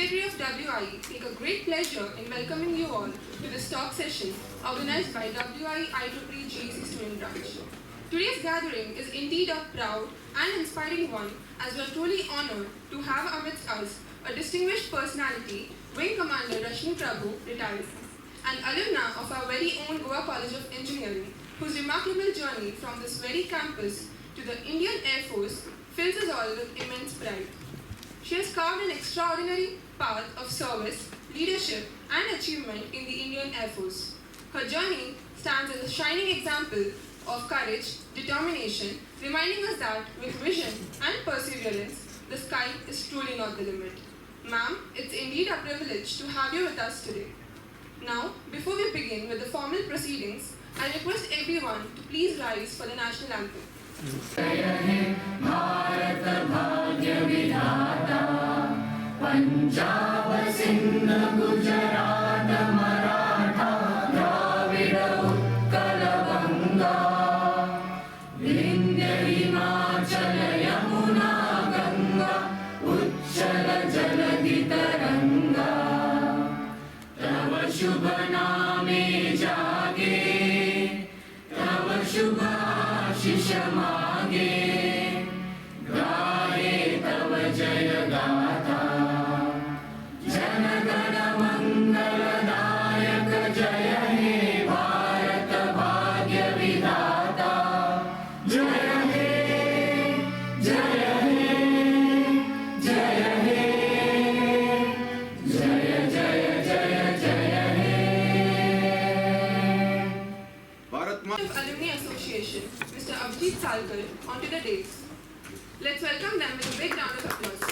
Secretary of WIE take a great pleasure in welcoming you all to this talk session organized by WIE IEEE GEC Student Branch. Today's gathering is indeed a proud and inspiring one, as we are truly honored to have amidst us a distinguished personality, Wing Commander Rashmi Prabhu, retired, an alumna of our very own Goa College of Engineering, whose remarkable journey from this very campus to the Indian Air Force fills us all with immense pride. She has carved an extraordinary path of service, leadership, and achievement in the Indian Air Force. Her journey stands as a shining example of courage, determination, reminding us that with vision and perseverance, the sky is truly not the limit. Ma'am, it's indeed a privilege to have you with us today. Now, before we begin with the formal proceedings, I request everyone to please rise for the national anthem. जय हे भारत भाग्य विधाता पंजाब सिंध गुजरात मराठा द्राविड उत्कल गंगा विंध्य हिमाचल यमुना गंगा उच्चल जलधि तरंगा तव शुभ नामे जागे तव शुभ आशीष मागे गाये तव जय गाथा जन गण मंगलदायक जय हे भारत भाग्य विधाता जय हे जय हे जय हे जय जय जय जय हे Of Alumni Association, Mr. Abhijit Salkar, onto the dais. Let's welcome them with a big round of applause.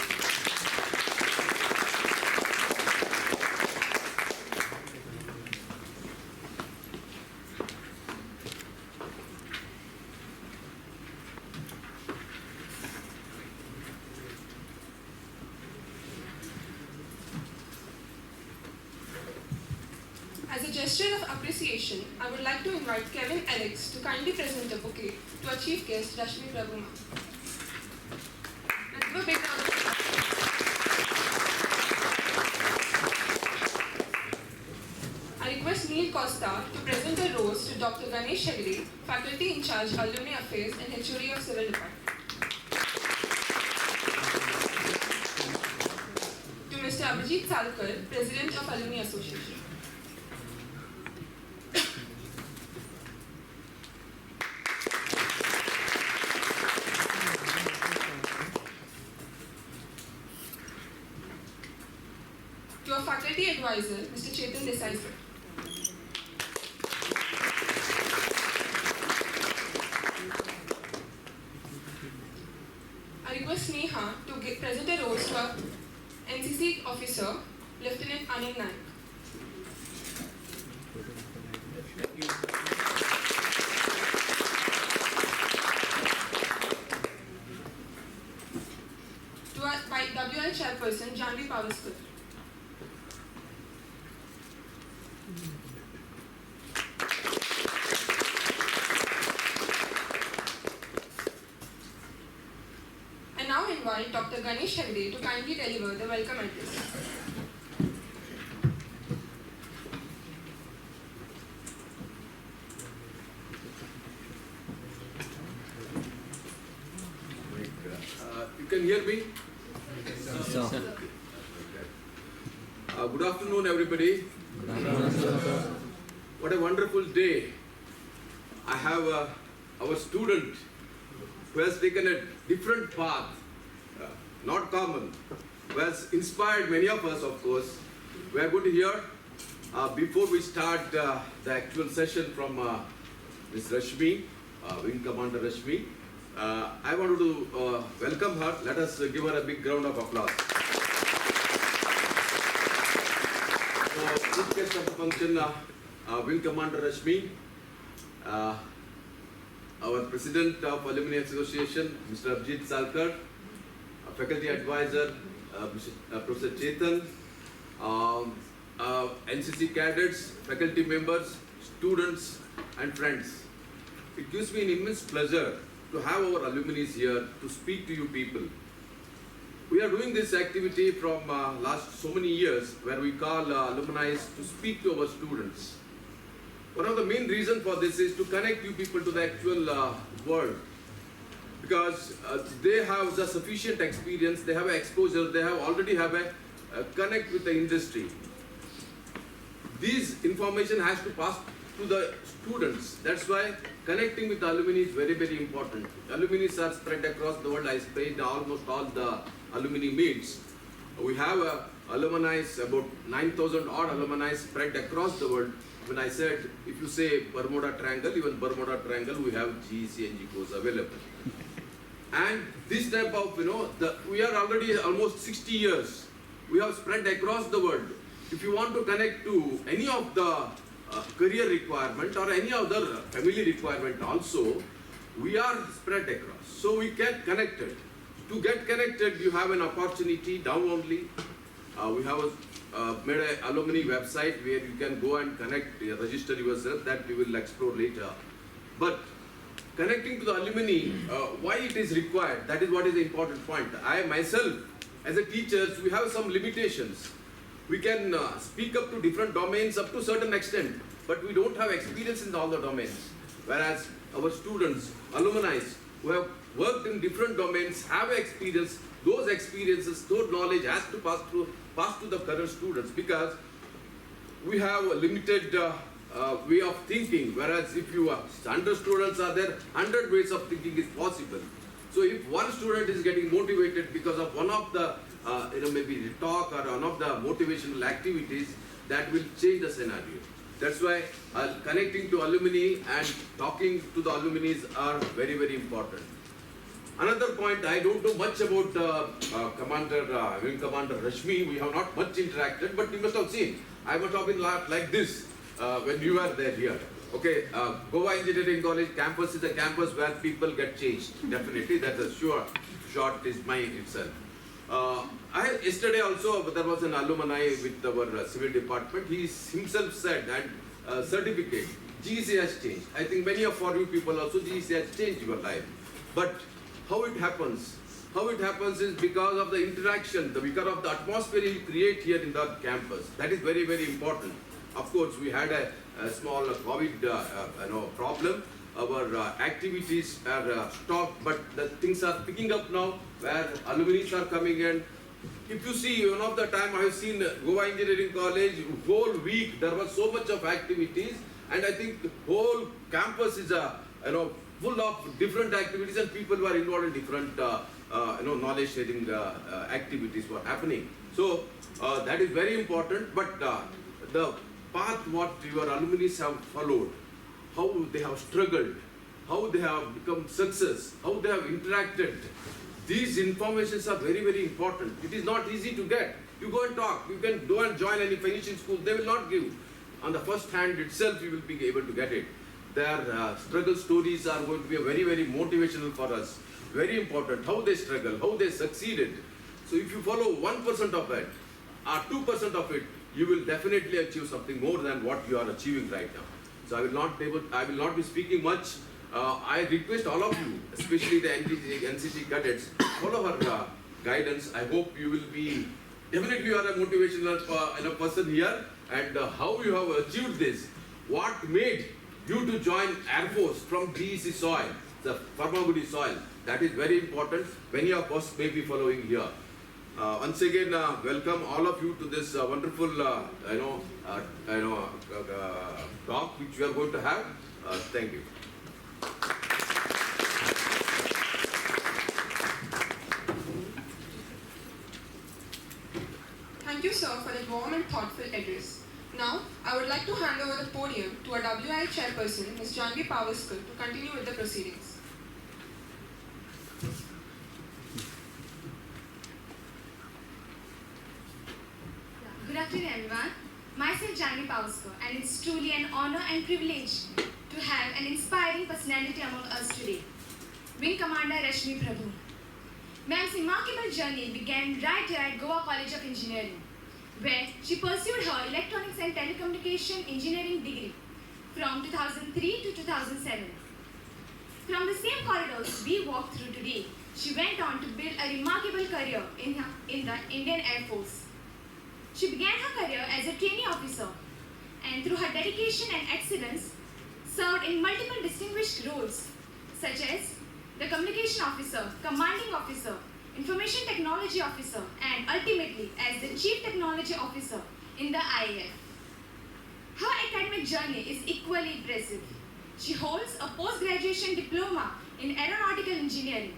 As a gesture of appreciation, I would like to invite Kevin Alex to kindly present a bouquet to our chief guest, Rashmi Prabhu. Let's give a big round of applause. I request Neil Costa to present a rose to Dr. Ganesh Hegde, faculty in charge Alumni Affairs and HOD of Civil Department. To Mr. Abhijit Salkar, President of Alumni Association. To our faculty advisor, Mr. Chetan Desai sir. I request Sneha to present a rose to our NCC officer, Lieutenant Anil Naik. To our WL chairperson, Janvi Pavaskar. I now invite Dr. Ganesh Hegde to kindly deliver the welcome address. You can hear me? Good afternoon, everybody. What a wonderful day. I have our student who has taken a different path, not common, who has inspired many of us, of course. We are going to hear, before we start the actual session from Ms. Rashmi, Wing Commander Rashmi, I wanted to welcome her. Let us give her a big round of applause. So, chief guest of the function, Wing Commander Rashmi, our President of Alumni Association, Mr. Abhijit Salkar, Faculty Advisor, Professor Chetan, NCC cadets, faculty members, students, and friends. It gives me an immense pleasure to have our alumni here to speak to you people. We are doing this activity from last so many years where we call alumni to speak to our students. One of the main reasons for this is to connect you people to the actual world, because they have the sufficient experience, they have exposure, they have already have a connect with the industry. This information has to pass to the students. That's why connecting with the alumni is very, very important. Alumni are spread across the world. I sprayed almost all the alumni meets. We have alumni, about 9,000 odd alumni spread across the world. When I said, if you say Bermuda Triangle, even Bermuda Triangle, we have GEC and GECOs available. And this type of, we are already almost 60 years. We have spread across the world. If you want to connect to any of the career requirement or any other family requirement also, we are spread across. So we get connected. To get connected, you have an opportunity down only. We have made an alumni website where you can go and connect, register yourself. That we will explore later. But connecting to the alumni, why it is required, that is what is the important point. I myself, as a teacher, we have some limitations. We can speak up to different domains up to a certain extent, but we don't have experience in all the domains. Whereas our students, alumni, who have worked in different domains, have experience, those experiences, those knowledge has to pass to the current students, because we have a limited way of thinking, whereas if you 100 students are there, 100 ways of thinking is possible. So if one student is getting motivated because of one of the maybe the talk or one of the motivational activities, that will change the scenario. That's why connecting to alumni and talking to the alumni are very, very important. Another point, I don't know much about Wing Commander Rashmi. We have not much interacted, but you must have seen. I must have been like this when you were there here. Okay, Goa Engineering College campus is a campus where people get changed. Definitely, that's a sure shot is mine itself. Yesterday also there was an alumni with our civil department. He himself said that certificate, GEC has changed. I think many of you people also, GEC has changed your life. But how it happens? How it happens is because of the interaction, because of the atmosphere you create here in the campus. That is very, very important. Of course, we had a small COVID problem. Our activities are stopped, but the things are picking up now, where alumni are coming in. If you see, one of the time I have seen Goa Engineering College, whole week there was so much of activities, and I think the whole campus is full of different activities, and people were involved in different knowledge sharing activities were happening. So that is very important. But the path what your alumni have followed, how they have struggled, how they have become success, how they have interacted, these informations are very, very important. It is not easy to get. You go and talk, you can go and join any finishing school, they will not give. On the first hand itself, you will be able to get it. Their struggle stories are going to be very, very motivational for us. Very important, how they struggle, how they succeeded. So if you follow 1% of it, or 2% of it, you will definitely achieve something more than what you are achieving right now. So I will not be speaking much. I request all of you, especially the NCC cadets, follow her guidance. I hope you will be, definitely you are a motivational person here, and how you have achieved this, what made you to join Air Force from GEC soil, the Farmagudi soil, that is very important. Many of us may be following here. Once again, welcome all of you to this wonderful, talk which we are going to have. Thank you. Thank you, sir, for that warm and thoughtful address. Now, I would like to hand over the podium to our WI chairperson, Ms. Janvi Pavaskar, to continue with the proceedings. Good afternoon, everyone. Myself, Janvi Pavaskar, and it's truly an honor and privilege to have an inspiring personality among us today, Wing Commander Rashmi Prabhu. Ma'am's remarkable journey began right here at Goa College of Engineering, where she pursued her Electronics and Telecommunication Engineering degree from 2003 to 2007. From the same corridors we walked through today, she went on to build a remarkable career in the Indian Air Force. She began her career as a trainee officer and through her dedication and excellence, served in multiple distinguished roles such as the Communication Officer, Commanding Officer, Information Technology Officer, and ultimately as the Chief Technology Officer in the IAF. Her academic journey is equally impressive. She holds a post-graduation diploma in aeronautical engineering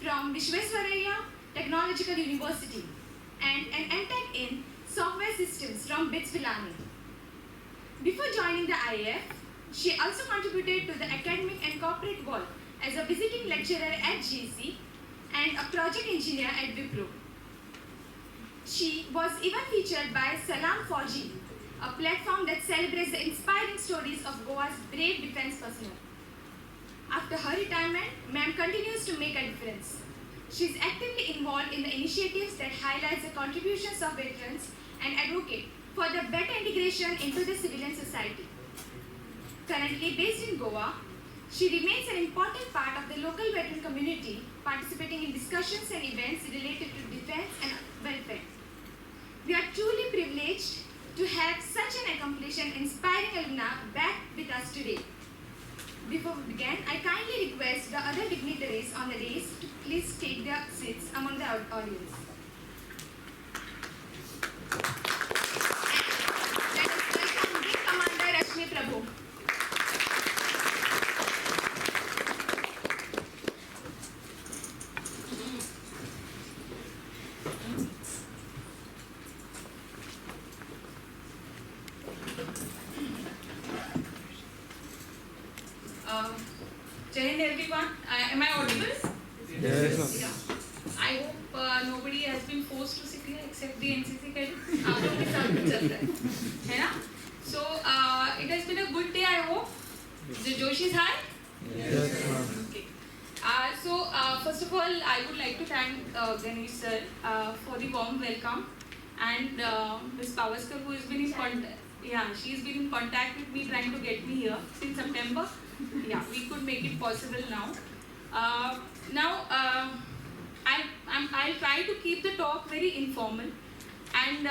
from Vishwesvaraya Technological University and an MTech in software systems from BITS Pilani. Before joining the IAF, she also contributed to the academic and corporate world as a visiting lecturer at GC and a project engineer at Wipro. She was even featured by Salam Fauji, a platform that celebrates the inspiring stories of Goa's brave defense personnel. After her retirement, ma'am continues to make a difference. She is actively involved in the initiatives that highlight the contributions of veterans and advocate for the better integration into the civilian society. Currently based in Goa, she remains an important part of the local veteran community, participating in discussions and events related to defense and welfare. We are truly privileged to have such an accomplished and inspiring alumna back with us today. Before we begin, I kindly request the other dignitaries on the dais to please take their seats among the audience. Let us welcome Wing Commander Rashmi Prabhu. Jai Hind everyone. Am I audible? Yes. Yeah. I hope nobody has been forced to sit here except the NCC cadets. आप लोगों के साथ कुछ चलता है ना? So it has been a good day. I hope. The Josh is high. Yes, ma'am. Okay. First of all, I would like to thank Ganesh sir for the warm welcome and Ms. Pavaskar, who has been in contact. Yeah, she's been in contact with me trying to get me here since September. Yeah, we could make it possible now. I'll try to keep the talk very informal, and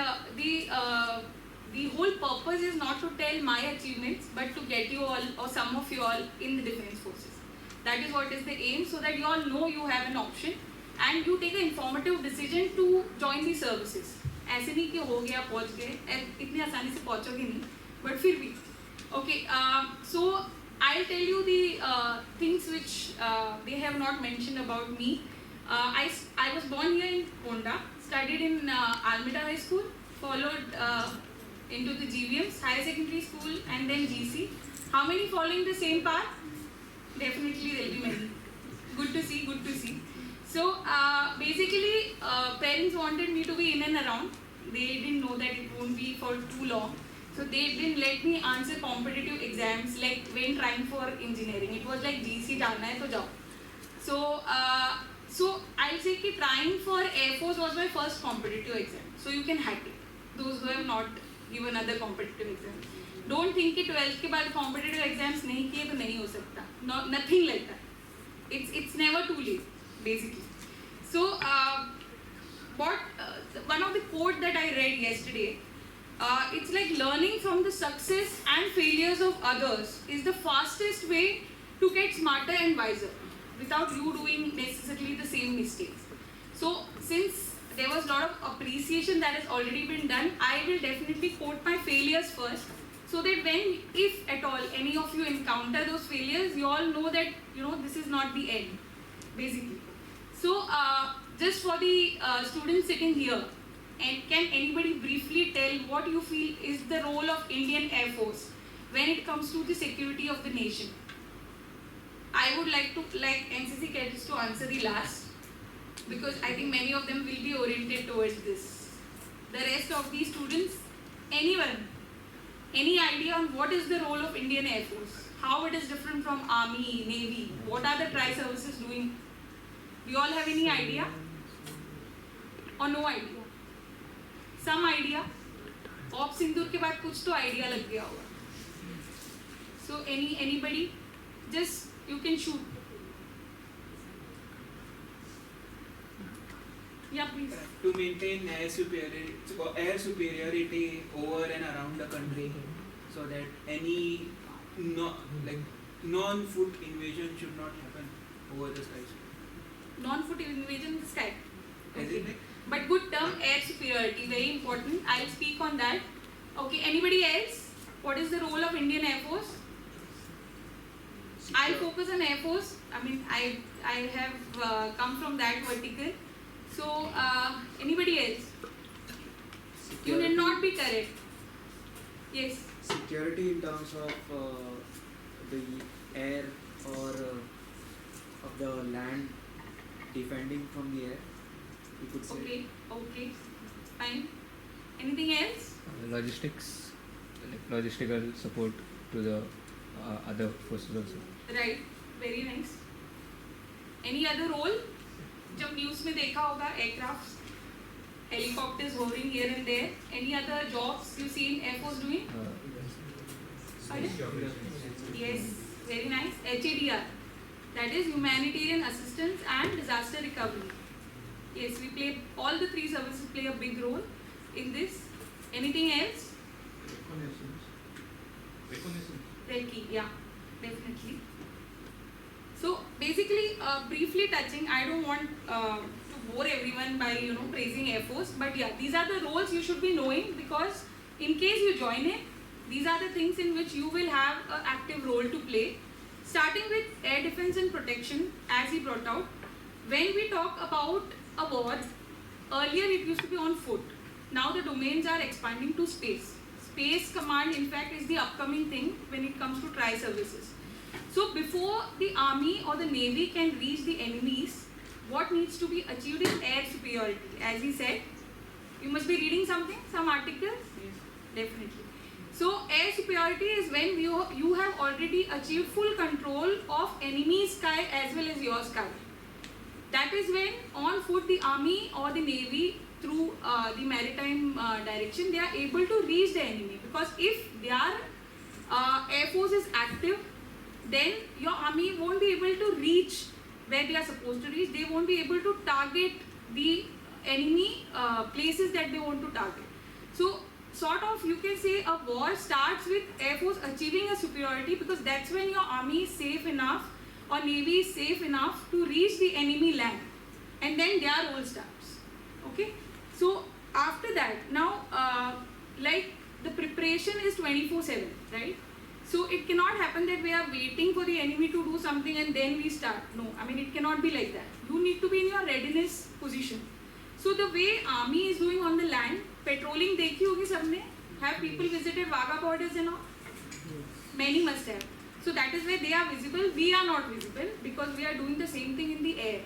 the whole purpose is not to tell my achievements, but to get you all or some of you all in the defense forces. That is what is the aim, so that you all know you have an option and you take an informative decision to join the services. ऐसे नहीं कि हो गया पहुंच गए इतनी आसानी से पहुंचोगे नहीं but फिर भी okay so I'll tell you the things which they have not mentioned about me. I was born here in Ponda, studied in Almeda High School, followed into the GVM's Higher Secondary School and then GC. How many following the same path? Definitely there will be many. Good to see, good to see. So basically parents wanted me to be in and around. They didn't know that it won't be for too long. So they didn't let me answer competitive exams like when trying for engineering. It was like GC जाना है तो जाओ. So I'll say कि trying for Air Force was my first competitive exam. So you can hack it. Those who have not given other competitive exams. Don't think कि 12th के बाद competitive exams नहीं किए तो नहीं हो सकता. Nothing like that. It's never too late basically. So one of the quote that I read yesterday. It's like learning from the success and failures of others is the fastest way to get smarter and wiser without you doing necessarily the same mistakes. So since there was a lot of appreciation that has already been done, I will definitely quote my failures first so that when, if at all, any of you encounter those failures, you all know that, this is not the end, basically. So just for the students sitting here, and can anybody briefly tell what you feel is the role of Indian Air Force when it comes to the security of the nation? I would like NCC cadets to answer the last because I think many of them will be oriented towards this. The rest of the students, anyone, any idea on what is the role of Indian Air Force? How it is different from Army, Navy? What are the tri-services doing? Do you all have any idea? Or no idea? Some idea? Op Sindur के बाद कुछ तो idea लग गया होगा. So anybody, just you can shoot. Yeah, please. To maintain air superiority over and around the country, so that any non-foot invasion should not happen over the skies. Non-foot invasion in the sky. As in, like, But good term, air superiority, very important. I'll speak on that. Okay, anybody else? What is the role of Indian Air Force? I'll focus on Air Force. I mean, I have come from that vertical. So, anybody else? You need not be correct. Yes. Security in terms of the air or of the land, defending from the air, you could say. Okay. Okay. Fine. Anything else? Logistics, like logistical support to the other forces also. Right. Very nice. Any other role? जब news में देखा होगा aircrafts, helicopters hovering here and there. Any other jobs you see in Air Force doing? Pardon? Yes, very nice. HADR, that is humanitarian assistance and disaster recovery. Yes, we play, all the three services play a big role in this. Anything else? Recce, yeah, definitely. So basically, briefly touching, I don't want to bore everyone by praising Air Force, but yeah, these are the roles you should be knowing, because in case you join it, these are the things in which you will have an active role to play. Starting with air defense and protection, as he brought out. When we talk about a war, earlier it used to be on foot. Now the domains are expanding to space. Space command, in fact, is the upcoming thing when it comes to tri-services. So before the army or the navy can reach the enemies, what needs to be achieved is air superiority. As he said, you must be reading something, some articles? Yes. Definitely. So air superiority is when you have already achieved full control of enemy sky as well as your sky. That is when on foot the army or the navy through the maritime direction, they are able to reach the enemy. Because if their air force is active, then your army won't be able to reach where they are supposed to reach. They won't be able to target the enemy places that they want to target. So sort of you can say a war starts with Air Force achieving a superiority, because that's when your army is safe enough or navy is safe enough to reach the enemy land, and then their role starts. Okay, so after that, now like the preparation is 24/7, right? So it cannot happen that we are waiting for the enemy to do something and then we start. No, I mean it cannot be like that. You need to be in your readiness position. So the way army is doing on the land, patrolling देखी होगी सबने? Have people visited Wagah borders and all? Many must have. So that is where they are visible. We are not visible because we are doing the same thing in the air.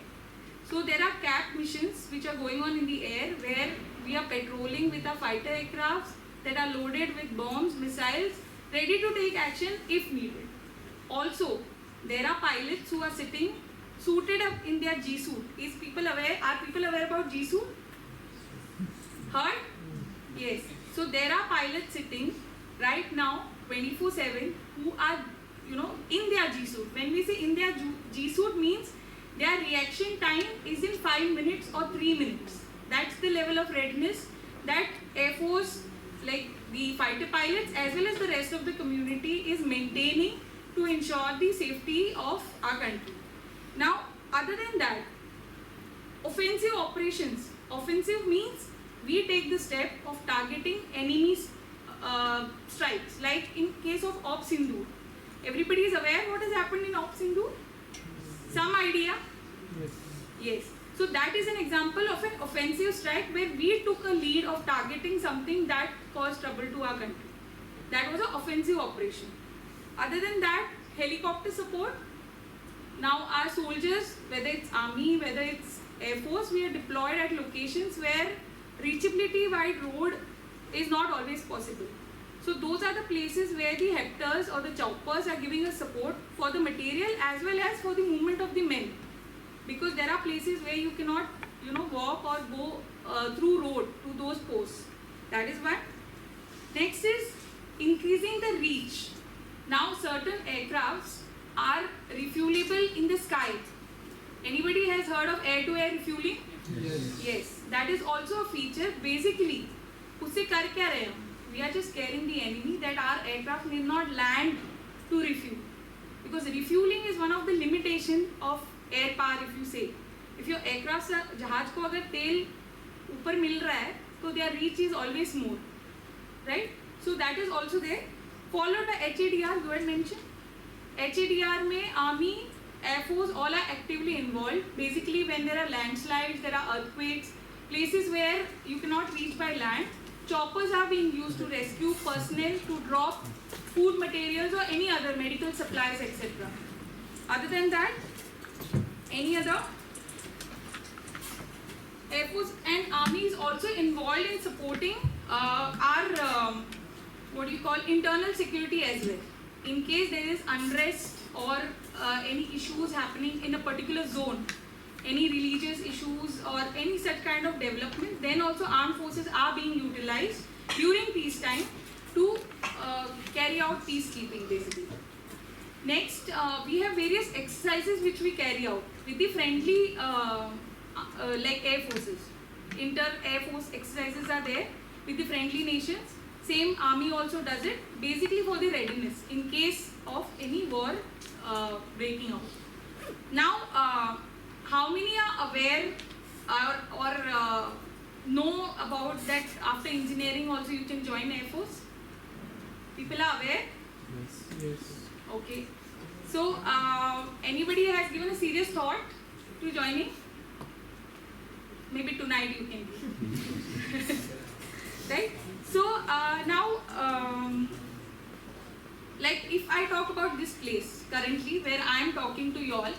So there are CAP missions which are going on in the air, where we are patrolling with our fighter aircrafts that are loaded with bombs, missiles, ready to take action if needed. Also, there are pilots who are sitting suited up in their G suit. Are people aware about G suit? Heard? Yes. So there are pilots sitting right now 24/7 who are in their G suit. When we say in their G suit, means their reaction time is in 5 minutes or 3 minutes. That's the level of readiness that Air Force, like the fighter pilots as well as the rest of the community, is maintaining to ensure the safety of our country. Now, other than that, offensive operations. Offensive means we take the step of targeting enemy's strikes. Like in case of Op Sindoor. Everybody is aware what has happened in Op Sindoor? Some idea? Yes. So that is an example of an offensive strike where we took a lead of targeting something that caused trouble to our country. That was an offensive operation. Other than that, helicopter support. Now our soldiers, whether it's army, whether it's Air Force, we are deployed at locations where reachability by road is not always possible. So those are the places where the hectors or the choppers are giving us support for the material as well as for the movement of the men. Because there are places where you cannot, walk or go through road to those posts. That is one. Next is increasing the reach. Now certain aircrafts are refuelable in the sky. Anybody has heard of air-to-air refueling? Yes. That is also a feature. Basically, उससे कर क्या रहे हम? We are just scaring the enemy that our aircraft need not land to refuel. Because refueling is one of the limitation of air power, if you say. If your aircraft से जहाज को अगर तेल ऊपर मिल रहा है, तो their reach is always more, right? So that is also there. Followed by HADR, you had mentioned. HADR में Army, Air Force, all are actively involved. Basically, when there are landslides, there are earthquakes, places where you cannot reach by land, choppers are being used to rescue personnel, to drop food materials or any other medical supplies, etc. Other than that, any other? Air Force and Army is also involved in supporting our internal security as well. In case there is unrest or any issues happening in a particular zone, any religious issues or any such kind of development, then also armed forces are being utilized during peacetime to carry out peacekeeping basically. Next, we have various exercises which we carry out with the friendly like air forces. Inter-air force exercises are there with the friendly nations. Same Army also does it, basically for the readiness in case of any war breaking out. Now, how many are aware or know about that after engineering also you can join Air Force? People are aware? Yes. Okay. So, anybody has given a serious thought to joining? Maybe tonight you can do. Right? So, now, like if I talk about this place currently where I am talking to you all,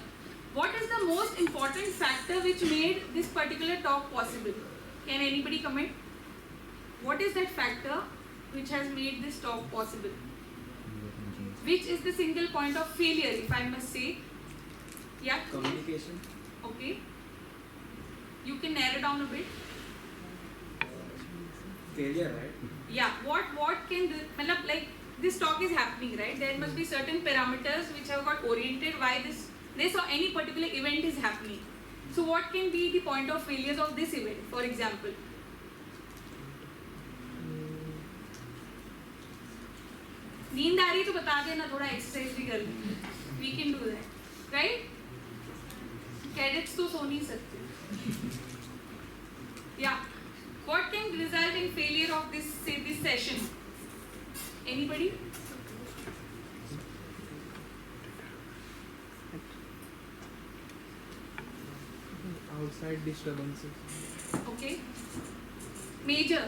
what is the most important factor which made this particular talk possible? Can anybody comment? What is that factor which has made this talk possible? Which is the single point of failure, if I must say? Yeah? Communication. Okay. You can narrow down a bit. Failure, right? Yeah. What can the, like this talk is happening, right? There must be certain parameters which have got oriented why this or any particular event is happening. So what can be the point of failures of this event, for example? नींद आ रही तो बता देना, थोड़ा exercise भी कर लें. We can do that, right? Cadets तो सो नहीं सकते. Yeah. What can result in failure of this session? Anybody? Outside disturbances. Okay. Major.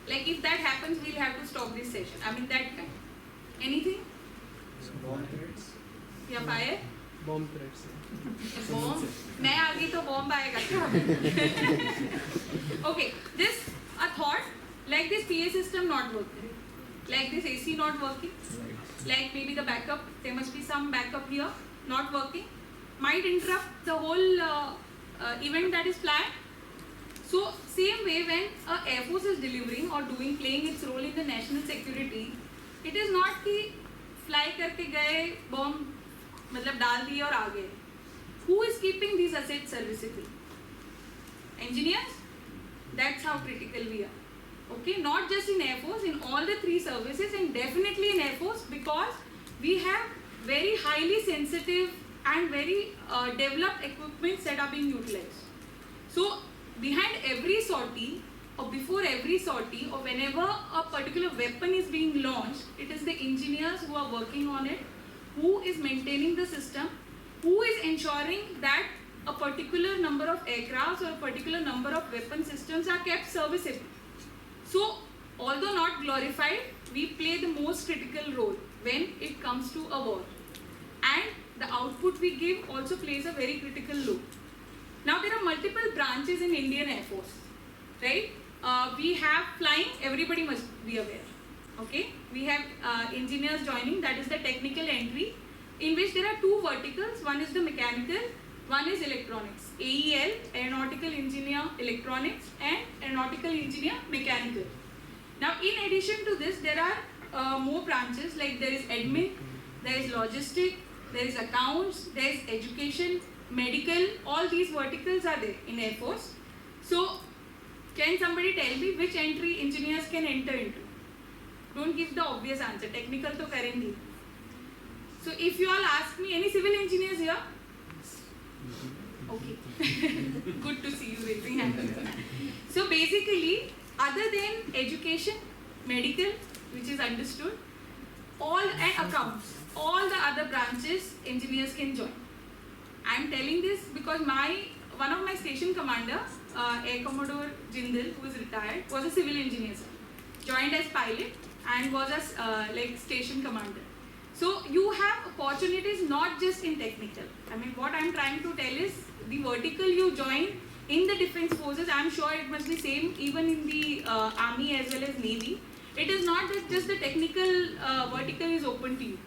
Like if that happens, we'll have to stop this session. I mean that time. Anything? Bomb threats. Yeah, fire? Bomb threats. Bomb? मैं आ गई तो bomb आएगा क्या? Okay, this a thought. Like this PA system not working. Like this AC not working. Like maybe the backup, there must be some backup here not working. Might interrupt the whole event that is planned. So same way when a Air Force is delivering or playing its role in the national security, it is not कि fly करके गए bomb मतलब डाल दिए और आ गए. Who is keeping these assets serviceable? Engineers? That's how critical we are. Okay, not just in Air Force, in all the three services and definitely in Air Force because we have very highly sensitive and very developed equipments that are being utilized. So behind every sortie or before every sortie or whenever a particular weapon is being launched, it is the engineers who are working on it, who is maintaining the system, who is ensuring that a particular number of aircrafts or a particular number of weapon systems are kept serviceable. So, although not glorified, we play the most critical role when it comes to a war. And the output we give also plays a very critical role. Now, there are multiple branches in Indian Air Force, right? We have flying, everybody must be aware. Okay, we have engineers joining, that is the technical entry, in which there are two verticals. One is the mechanical, one is electronics. AEL, Aeronautical Engineer Electronics, and Aeronautical Engineer Mechanical. Now, in addition to this, there are more branches like there is admin, there is logistics, there is accounts, there is education, medical, all these verticals are there in Air Force. So, can somebody tell me which entry engineers can enter into? Don't give the obvious answer. Technical to karengi. So, if you all ask me, any civil engineers here? Okay. Good to see you raising hands. So, basically, other than education, medical, which is understood, all and accounts, all the other branches engineers can join. I am telling this because one of my station commander, Air Commodore Jindal, who is retired, was a civil engineer, sir. Joined as pilot and was a like station commander. So you have opportunities not just in technical. I mean, what I am trying to tell is the vertical you join in the defense forces, I am sure it must be same even in the army as well as navy. It is not that just the technical vertical is open to you.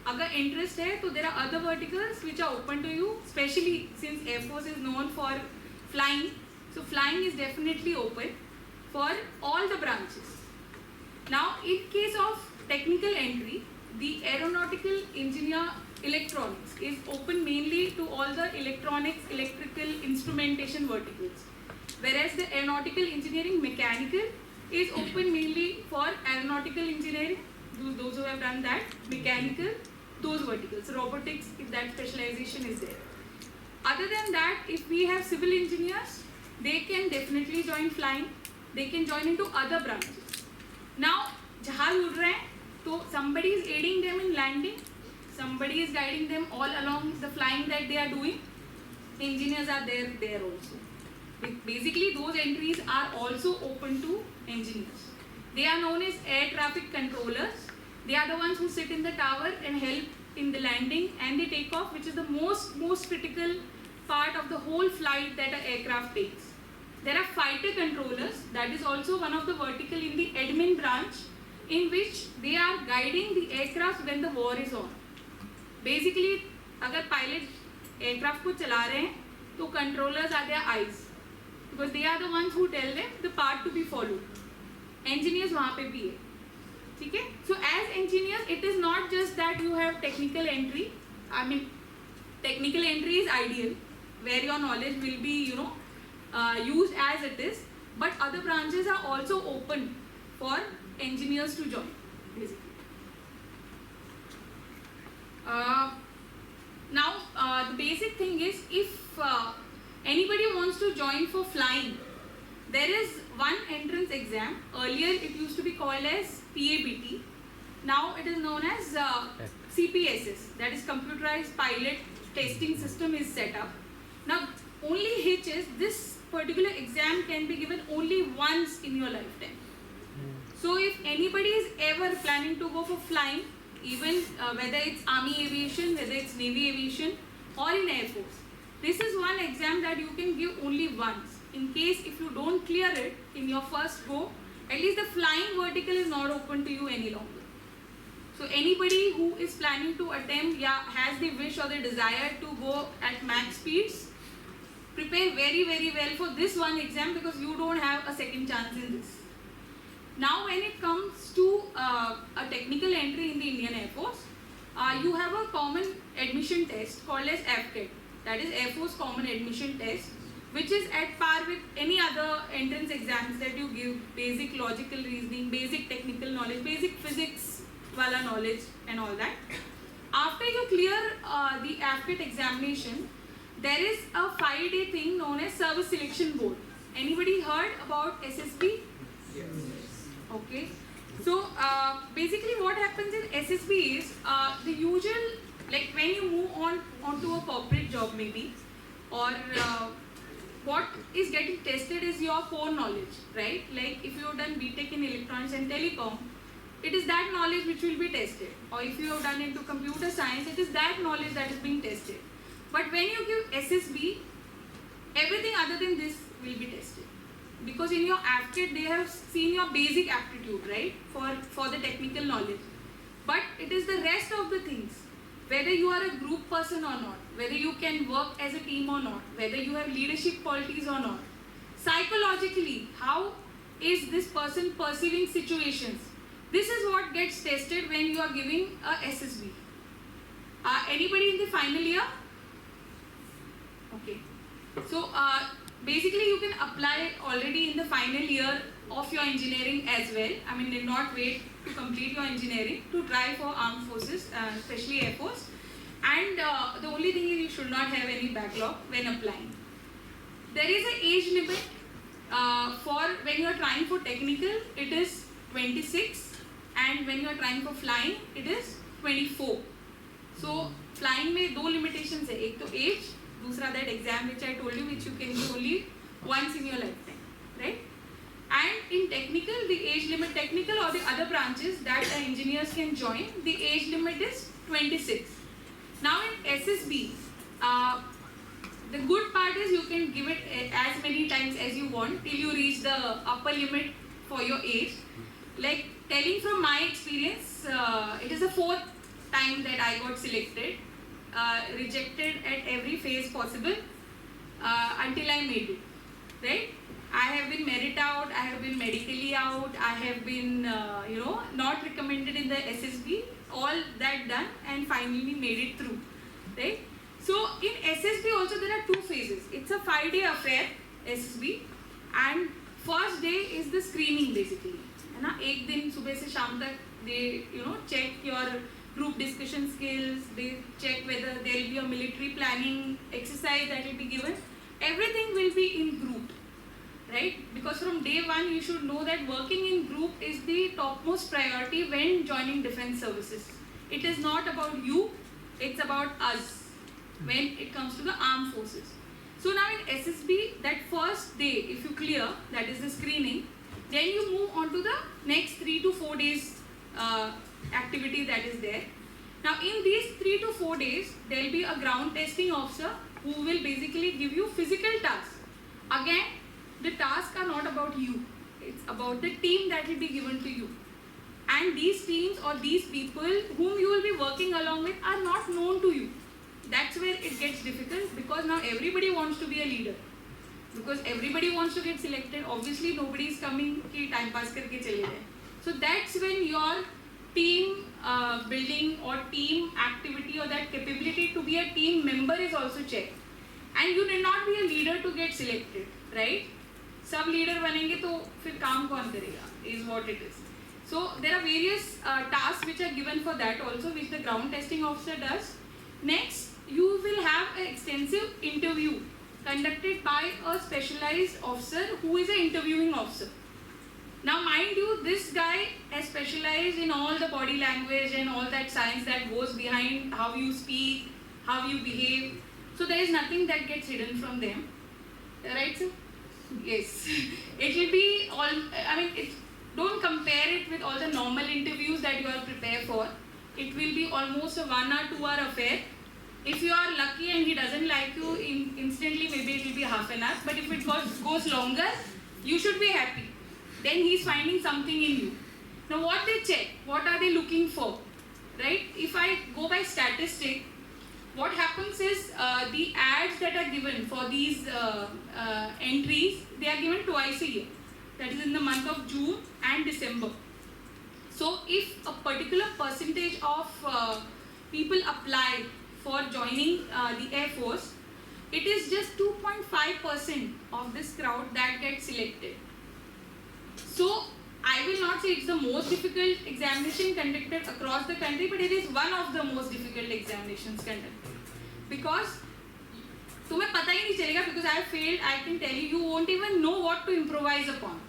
Agar interest hai, so there are other verticals which are open to you, especially since Air Force is known for flying. So flying is definitely open for all the branches. Now, in case of technical entry, the aeronautical engineer electronics is open mainly to all the electronics, electrical, instrumentation verticals. Whereas the aeronautical engineering mechanical is open mainly for aeronautical engineering, those who have done that, mechanical, those verticals, robotics, if that specialization is there. Other than that, if we have civil engineers, they can definitely join flying, they can join into other branches. Now, जहाज उड़ रहे हैं, तो somebody is aiding them in landing, somebody is guiding them all along the flying that they are doing. Engineers are there also. Basically, those entries are also open to engineers. They are known as air traffic controllers. They are the ones who sit in the tower and help in the landing and the takeoff, which is the most critical part of the whole flight that an aircraft takes. There are fighter controllers. That is also one of the vertical in the admin branch, in which they are guiding the aircraft when the war is on. Basically, अगर pilot aircraft को चला रहे हैं, तो controllers are their eyes, because they are the ones who tell them the path to be followed. Engineers वहाँ पे भी है, ठीक है? So as engineers, it is not just that you have technical entry. I mean, technical entry is ideal, where your knowledge will be, used as it is. But other branches are also open for engineers to join, basically. Now, the basic thing is, if anybody wants to join for flying, there is one entrance exam. Earlier, it used to be called as PABT. Now, it is known as CPSS. That is Computerized Pilot Testing System is set up. Now, only hitch is this particular exam can be given only once in your lifetime. So, if anybody is ever planning to go for flying, even whether it's Army Aviation, whether it's Navy Aviation, or in Air Force, this is one exam that you can give only once. In case if you don't clear it in your first go, at least the flying vertical is not open to you any longer. So anybody who is planning to attempt, has the wish or the desire to go at max speeds, prepare very well for this one exam, because you don't have a second chance in this. Now when it comes to a technical entry in the Indian Air Force, you have a common admission test called as AFCAT. That is Air Force Common Admission Test, which is at par with any other entrance exams that you give. Basic logical reasoning, basic technical knowledge, basic physics wala knowledge and all that. After you clear the AFCAT examination, there is a 5-day thing known as Service Selection Board. Anybody heard about SSB? Yes. Okay. So basically what happens in SSB is the usual, like when you move onto a corporate job maybe, or what is getting tested is your core knowledge, right? Like if you have done BTech in Electronics and Telecom, it is that knowledge which will be tested. Or if you have done into computer science, it is that knowledge that is being tested. But when you give SSB, everything other than this will be tested. Because in your AFCAT, they have seen your basic aptitude, right? For the technical knowledge. But it is the rest of the things. Whether you are a group person or not, whether you can work as a team or not, whether you have leadership qualities or not. Psychologically, how is this person perceiving situations? This is what gets tested when you are giving a SSB. Anybody in the final year? Okay. So basically you can apply already in the final year of your engineering as well. I mean, did not wait to complete your engineering to try for armed forces, especially Air Force. And the only thing is you should not have any backlog when applying. There is an age limit for when you are trying for technical, it is 26, and when you are trying for flying, it is 24. So flying में दो limitations है, एक तो age, दूसरा that exam which I told you, which you can do only once in your lifetime, right? And in technical, the age limit, technical or the other branches that engineers can join, the age limit is 26. Now in SSB, the good part is you can give it as many times as you want till you reach the upper limit for your age. Like telling from my experience, it is the 4th time that I got selected, rejected at every phase possible until I made it, right? I have been merit out, I have been medically out, I have been, not recommended in the SSB, all that done and finally made it through, right? So in SSB also there are 2 phases. It's a 5-day affair, SSB, and first day is the screening basically. है ना, एक दिन सुबह से शाम तक they check your group discussion skills, they check whether there will be a military planning exercise that will be given. Everything will be in group, right? Because from day 1 you should know that working in group is the topmost priority when joining defense services. It is not about you, it's about us when it comes to the armed forces. So now in SSB, that first day, if you clear, that is the screening, then you move on to the next 3 to 4 days activity that is there. Now in these 3 to 4 days, there will be a ground testing officer who will basically give you physical tasks. Again, the tasks are not about you, it's about the team that will be given to you. And these teams or these people whom you will be working along with are not known to you. That's where it gets difficult, because now everybody wants to be a leader. Because everybody wants to get selected. Obviously nobody is coming ki time pass karke chale jaye. So that's when your team building or team activity or that capability to be a team member is also checked. And you need not be a leader to get selected, right? सब leader बनेंगे तो फिर काम कौन करेगा, is what it is. So there are various tasks which are given for that also, which the ground testing officer does. Next, you will have an extensive interview conducted by a specialized officer who is an interviewing officer. Now mind you, this guy has specialized in all the body language and all that science that goes behind how you speak, how you behave. So there is nothing that gets hidden from them. Right, sir? Yes. It will be all, don't compare it with all the normal interviews that you are prepared for. It will be almost a 1 or 2 hour affair. If you are lucky and he doesn't like you instantly, maybe it will be half an hour. But if it goes longer, you should be happy. Then he is finding something in you. Now what they check, what are they looking for, right? If I go by statistic, what happens is the ads that are given for these entries, they are given twice a year. That is in the month of June and December. So if a particular percentage of people apply for joining the Air Force, it is just 2.5% of this crowd that gets selected. So I will not say it's the most difficult examination conducted across the country, but it is one of the most difficult examinations conducted. Because तुम्हें पता ही नहीं चलेगा, because I have failed, I can tell you, you won't even know what to improvise upon.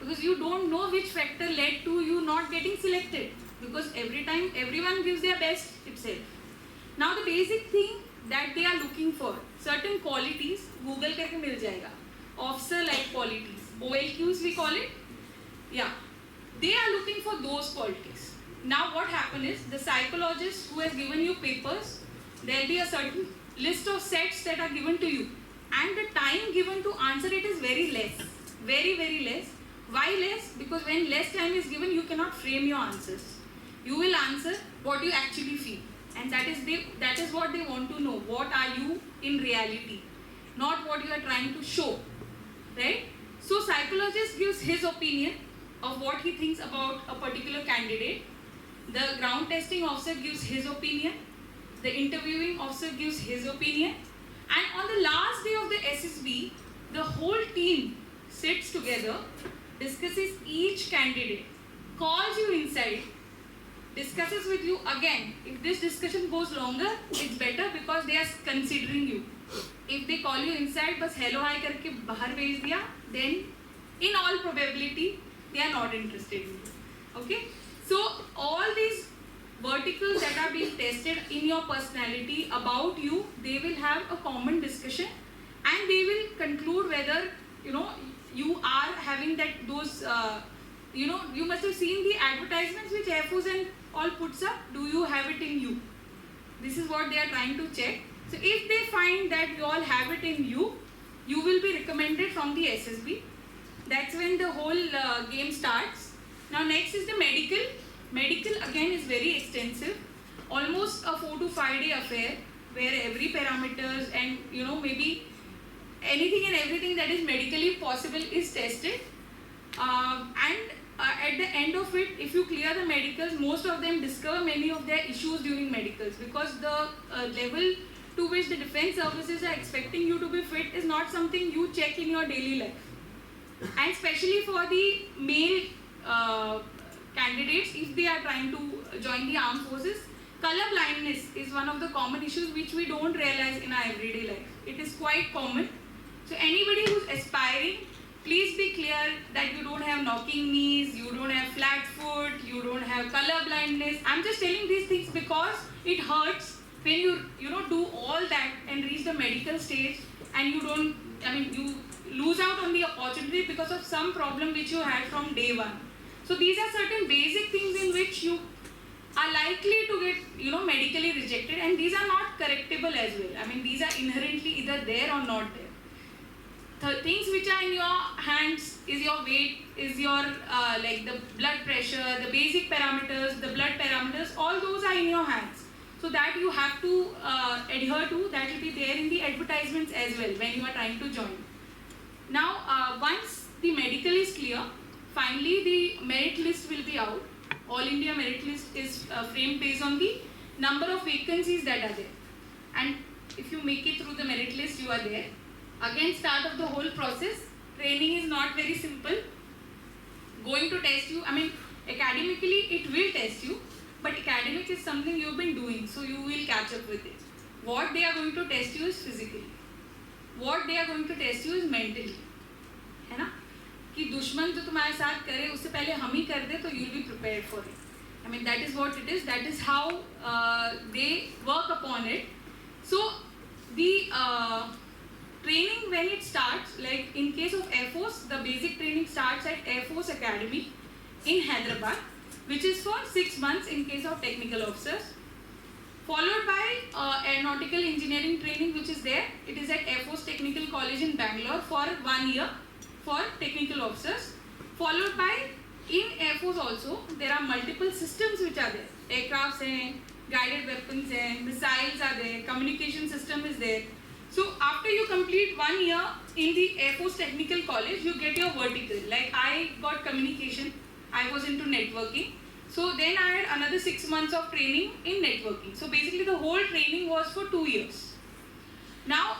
Because you don't know which factor led to you not getting selected. Because every time everyone gives their best itself. Now the basic thing that they are looking for, certain qualities, Google करके मिल जाएगा. Officer-like qualities, OLQs we call it. Yeah, they are looking for those qualities. Now what happened is, the psychologist who has given you papers, there will be a certain list of sets that are given to you. And the time given to answer it is very less. Very, very less. Why less? Because when less time is given, you cannot frame your answers. You will answer what you actually feel. And that is what they want to know. What are you in reality? Not what you are trying to show. Right? So psychologist gives his opinion of what he thinks about a particular candidate. The ground testing officer gives his opinion. The interviewing officer gives his opinion. And on the last day of the SSB, the whole team sits together, discusses each candidate, calls you inside, discusses with you again. If this discussion goes longer, it's better because they are considering you. If they call you inside, बस hello hi करके बाहर भेज दिया, then in all probability they are not interested in you. Okay? So all these verticals that are being tested in your personality about you, they will have a common discussion, and they will conclude whether you are having those. You must have seen the advertisements which Air Force and all puts up. Do you have it in you? This is what they are trying to check. So if they find that you all have it in you, you will be recommended from the SSB. That's when the whole game starts. Now next is the medical. Medical again is very extensive, almost a 4 to 5 day affair where every parameters and maybe anything and everything that is medically possible is tested. At the end of it, if you clear the medicals, most of them discover many of their issues during medicals, because the level to which the defense services are expecting you to be fit is not something you check in your daily life. And especially for the male candidates, if they are trying to join the armed forces, color blindness is one of the common issues which we don't realize in our everyday life. It is quite common. So anybody who's aspiring, please be clear that you don't have knocking knees, you don't have flat foot, you don't have color blindness. I'm just telling these things because it hurts when you do all that and reach the medical stage and you lose out on the opportunity because of some problem which you had from day one. So these are certain basic things in which you are likely to get medically rejected, and these are not correctable as well. These are inherently either there or not there. The things which are in your hands is your weight, is your the blood pressure, the basic parameters, the blood parameters, all those are in your hands. So that you have to adhere to, that will be there in the advertisements as well when you are trying to join. Now once the medical is clear, finally the merit list will be out. All India merit list is framed based on the number of vacancies that are there. And if you make it through the merit list, you are there. Again, start of the whole process. Training is not very simple. Going to test you, academically it will test you, but academic is something you've been doing, so you will catch up with it. What they are going to test you is physically. What they are going to test you is mentally. है ना? कि दुश्मन जो तुम्हारे साथ करे उससे पहले हम ही कर दे तो you'll be prepared for it. That is what it is. That is how they work upon it. So the training, when it starts, like in case of Air Force, the basic training starts at Air Force Academy in Hyderabad, which is for 6 months in case of technical officers, followed by aeronautical engineering training, which is there. It is at Air Force Technical College in Bangalore for 1 year for technical officers, followed by, in Air Force also, there are multiple systems which are there. Aircrafts hai, guided weapons hai, missiles are there, communication system is there. So after you complete 1 year in the Air Force Technical College, you get your vertical. Like I got communication, I was into networking. So then I had another 6 months of training in networking. So basically the whole training was for 2 years. Now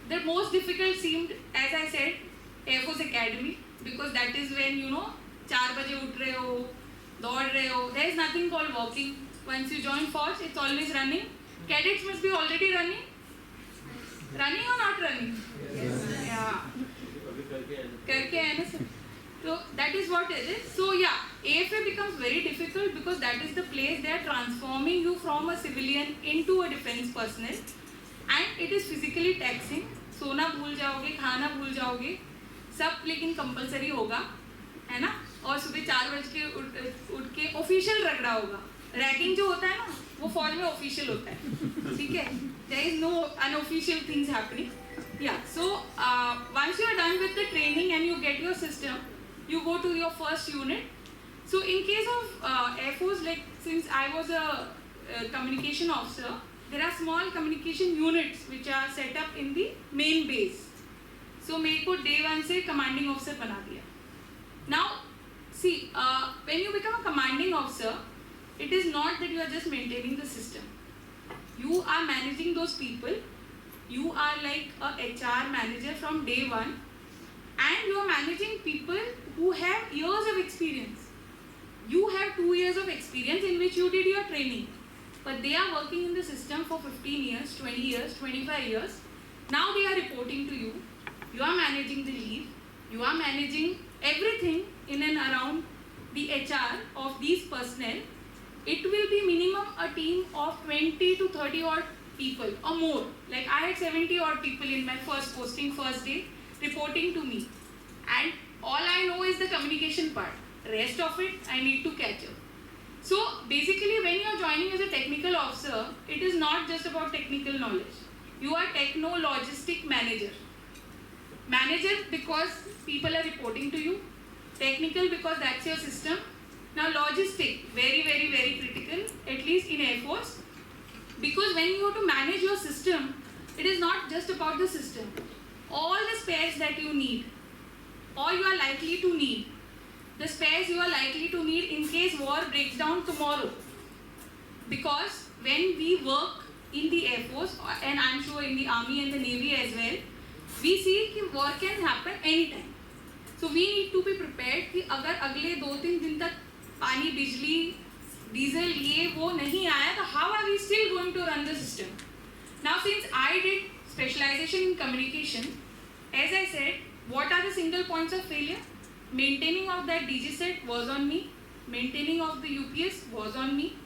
the most difficult seemed, as I said, Air Force Academy, because that is when 4 baje उठ रहे हो, दौड़ रहे हो. There is nothing called walking. Once you join force, it's always running. Cadets must be already running. Running or not running? Yes. Yeah. करके है ना sir. So that is what it is. So yeah, AFA becomes very difficult because that is the place they are transforming you from a civilian into a defense personnel, and it is physically taxing. सोना भूल जाओगे, खाना भूल जाओगे, सब लेकिन compulsory होगा, है ना? और सुबह 4 बजे उठ के ऑफिशियल रगड़ा होगा. रैगिंग जो होता है ना, वो फौज में ऑफिशियल होता है, ठीक है? There is no unofficial things happening. Yeah. So once you are done with the training and you get your system, you go to your first unit. So in case of Air Force, like since I was a communication officer, there are small communication units which are set up in the main base. So मेरे को day 1 से commanding officer बना दिया. Now see, when you become a commanding officer, it is not that you are just maintaining the system. You are managing those people You are like a HR manager from day one, and you are managing people who have years of experience. You have 2 years of experience in which you did your training, but they are working in the system for 15 years, 20 years, 25 years. Now they are reporting to you. You are managing the leave. You are managing everything in and around the HR of these personnel. It will be minimum a team of 20 to 30 odd people or more. Like I had 70 odd people in my first posting, first day, reporting to me. And all I know is the communication part. Rest of it, I need to catch up. So basically, when you are joining as a technical officer, it is not just about technical knowledge. You are techno-logistic manager. Manager because people are reporting to you. Technical because that's your system. Now logistic, very, very, very critical, at least in Air Force. Because when you have to manage your system, it is not just about the system. All the spares that you need, or you are likely to need, the spares you are likely to need in case war breaks down tomorrow. Because when we work in the Air Force, and I'm sure in the Army and the Navy as well, we see that war can happen anytime. So we need to be prepared कि अगर अगले 2-3 दिन तक पानी, बिजली, diesel ये वो नहीं आया तो how are we still going to run the system? Now since I did specialization in communication, as I said, what are the single points of failure? Maintaining of that DG set was on me. Maintaining of the UPS was on me.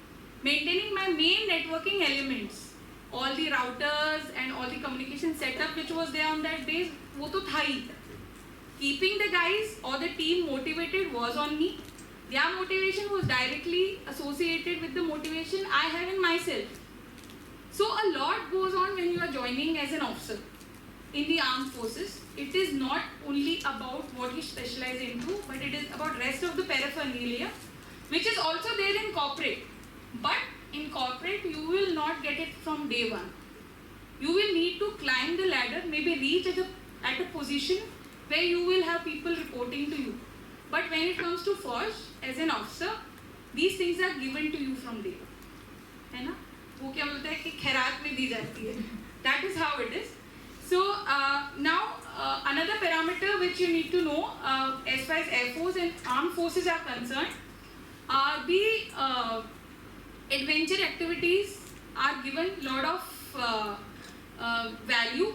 Maintaining my main networking elements, all the routers and all the communication setup which was there on that base, वो तो था ही. Keeping the guys or the team motivated was on me. Their motivation was directly associated with the motivation I have in myself. So a lot goes on when you are joining as an officer in the armed forces. It is not only about what you specialize into, but it is about rest of the paraphernalia, which is also there in corporate. But in corporate, you will not get it from day one. You will need to climb the ladder, maybe reach at a position where you will have people reporting to you. But when it comes to force, as an officer, these things are given to you from day one. है ना? वो क्या बोलता है कि खैरात में दी जाती है. That is how it is. So now another parameter which you need to know as far as Air Force and armed forces are concerned, the adventure activities are given lot of value.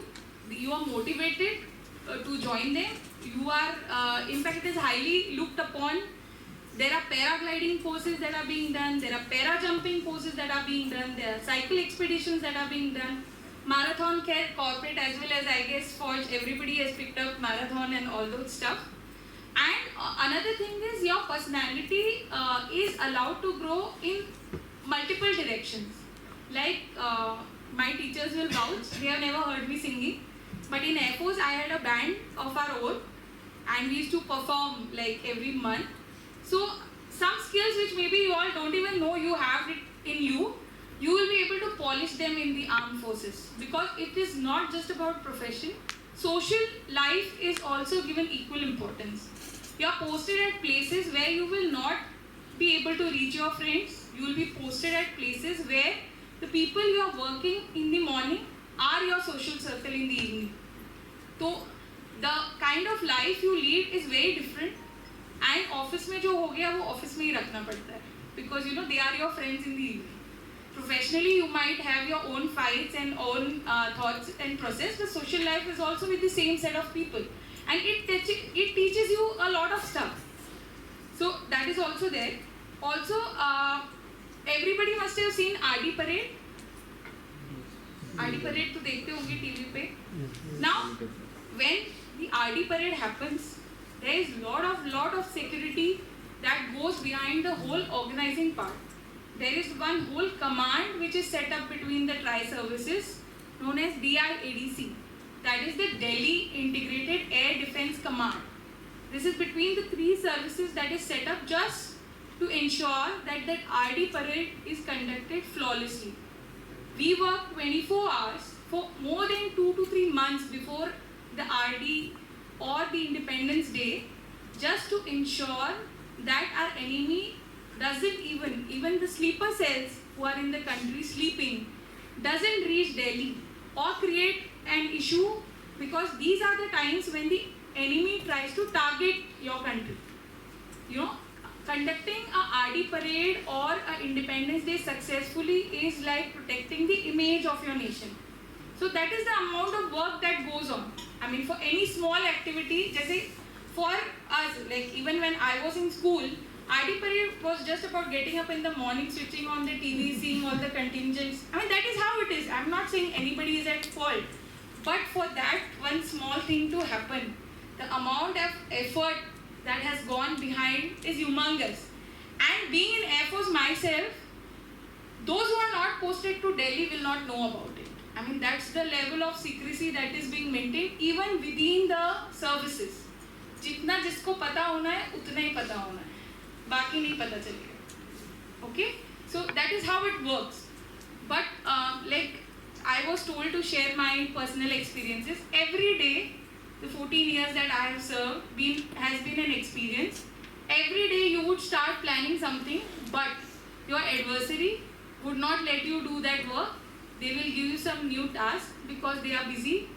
You are motivated to join them. You are, in fact, it is highly looked upon. There are paragliding courses that are being done. There are para jumping courses that are being done. There are cycle expeditions that are being done. Marathon care, corporate as well as I guess Forge, everybody has picked up marathon and all those stuff. And another thing is your personality is allowed to grow in multiple directions. Like my teachers will vouch, they have never heard me singing. But in Air Force, I had a band of our own and we used to perform like every month. So some skills which maybe you all don't even know you have it in you, you will be able to polish them in the armed forces. Because it is not just about profession. Social life is also given equal importance. You are posted at places where you will not be able to reach your friends. You will be posted at places where the people you are working in the morning are your social circle in the evening. So the kind of life you lead is very different. And office में जो हो गया वो office में ही रखना पड़ता है. Because you know they are your friends in the evening. Professionally, you might have your own fights and own thoughts and process. The social life is also with the same set of people. And it teaches you a lot of stuff. So that is also there. Also, everybody must have seen RD Parade. RD Parade तो देखते होंगे TV पे. Now, when the RD Parade happens, there is lot of security that goes behind the whole organizing part. There is one whole command which is set up between the tri-services known as DIADC. That is the Delhi Integrated Air Defense Command. This is between the three services that is set up just to ensure that RD Parade is conducted flawlessly. We work 24 hours for more than 2 to 3 months before the RD or the Independence Day just to ensure that our enemy doesn't even the sleeper cells who are in the country sleeping doesn't reach Delhi or create an issue because these are the times when the enemy tries to target your country. You know, conducting a RD parade or a Independence Day successfully is like protecting the image of your nation. So that is the amount of work that goes on. I mean, for any small activity, just for us, like even when I was in school, RD parade was just about getting up in the morning, switching on the TV, seeing all the contingents. I mean, that is how it is. I'm not saying anybody is at fault. But for that one small thing to happen, the amount of effort that has gone behind is humongous. And being in Air Force myself, those who are not posted to Delhi will not know about it. I mean, that's the level of secrecy that is being maintained even within the services. जितना जिसको पता होना है उतना ही पता होना है, बाकी नहीं पता चलेगा. Okay, so that is how it works. But like I was told to share my personal experiences. Every day, the 14 years that I have served has been an experience. Every day you would start planning something, but your adversary would not let you do that work. They will give you some new task because they are busy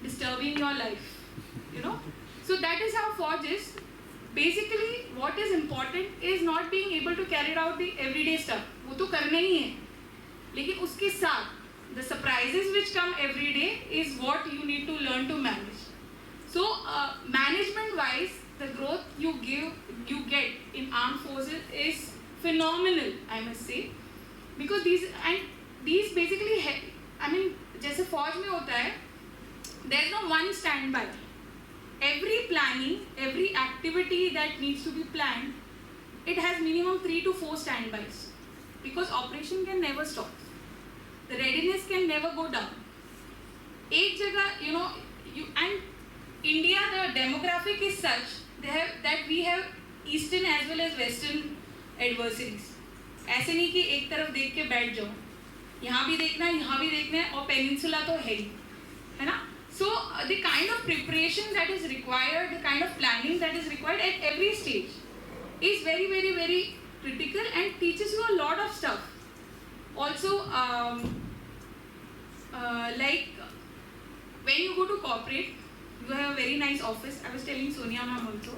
disturbing your life. You know. So that is how Forge is. Basically, what is important is not being able to carry out the everyday stuff. वो तो करना ही है. लेकिन उसके साथ the surprises which come every day is what you need to learn to manage. So management wise, the growth you get in armed forces is phenomenal, I must say, because these basically, I mean, जैसे फौज में होता है, there is no one standby. Every planning, every activity that needs to be planned, it has minimum 3 to 4 standbys, because operation can never stop. The readiness can never go down. एक जगह, you know, and India, the demographic is such that we have eastern as well as western adversaries. ऐसे नहीं कि एक तरफ देख के बैठ जाओ, यहाँ भी देखना है और पेनिनसुला तो है ही, है ना? So the kind of preparation that is required, the kind of planning that is required at every stage is very, very, very critical and teaches you a lot of stuff. Also, like when you go to corporate, you have a very nice office. I was telling Sonia ma'am also.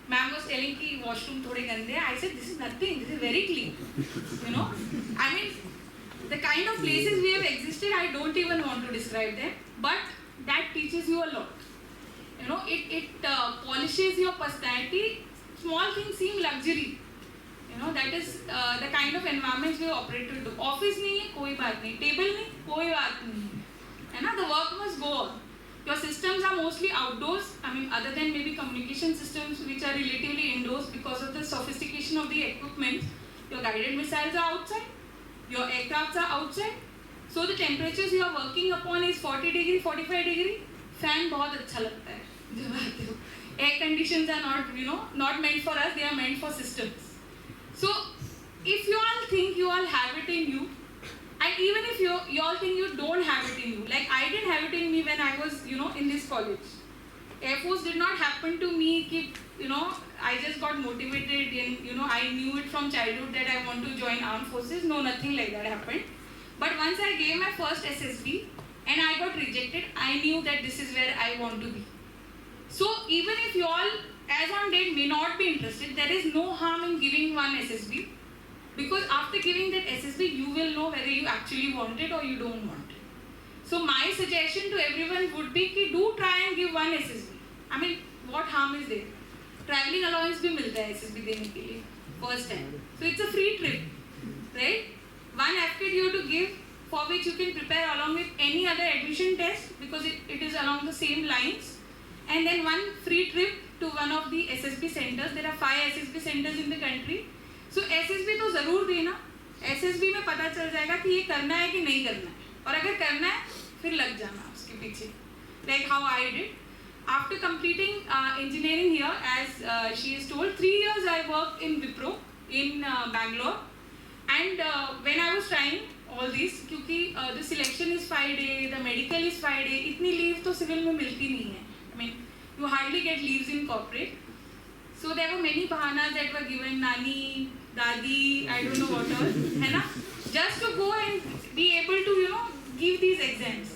Ma'am was telling कि washroom थोड़े गंदे हैं. I said this is nothing. This is very clean. You know, I mean, the kind of places we have existed, I don't even want to describe them. But that teaches you a lot. You know, it polishes your personality. Small things seem luxury. You know, that is the kind of environments we operate to do. Office नहीं है, कोई बात नहीं. Table नहीं, कोई बात नहीं. है ना? The work must go on. Your systems are mostly outdoors. I mean, other than maybe communication systems which are relatively indoors because of the sophistication of the equipment. Your guided missiles are outside. Your aircrafts are outside. So the temperatures you are working upon is 40 degree, 45 degree. Fan बहुत अच्छा लगता है जब आते हो. Air conditions are not, you know, not meant for us. They are meant for systems. So if you all think you all have it in you, and even if you all think you don't have it in you, like I didn't have it in me when I was, you know, in this college. Air Force did not happen to me, you know, I just got motivated and, you know, I knew it from childhood that I want to join armed forces. No, nothing like that happened. But once I gave my first SSB and I got rejected, I knew that this is where I want to be. So even if you all, as on date, may not be interested, there is no harm in giving one SSB. Because after giving that SSB, you will know whether you actually want it or you don't want it. So my suggestion to everyone would be कि do try and give one SSB. I mean, what harm is there? Traveling allowance भी मिलता है SSB देने के लिए first time. So it's a free trip, right? One FKT you have to give, for which you can prepare along with any other admission test because it is along the same lines. And then one free trip to one of the SSB centers. There are 5 SSB centers in the country. So SSB तो ज़रूर देना. SSB में पता चल जाएगा कि ये करना है कि नहीं करना है. और अगर करना है, फिर लग जाना उसके पीछे. Like how I did. After completing engineering here, as she is told, 3 years I worked in Wipro in Bangalore. And when I was trying all this, क्योंकि the selection is 5 day, the medical is 5 day, इतनी leave तो civil में मिलती नहीं है. I mean, you hardly get leaves in corporate. So there were many bahanas that were given, nani, dadi, I don't know what all, है ना? Just to go and be able to, you know, give these exams.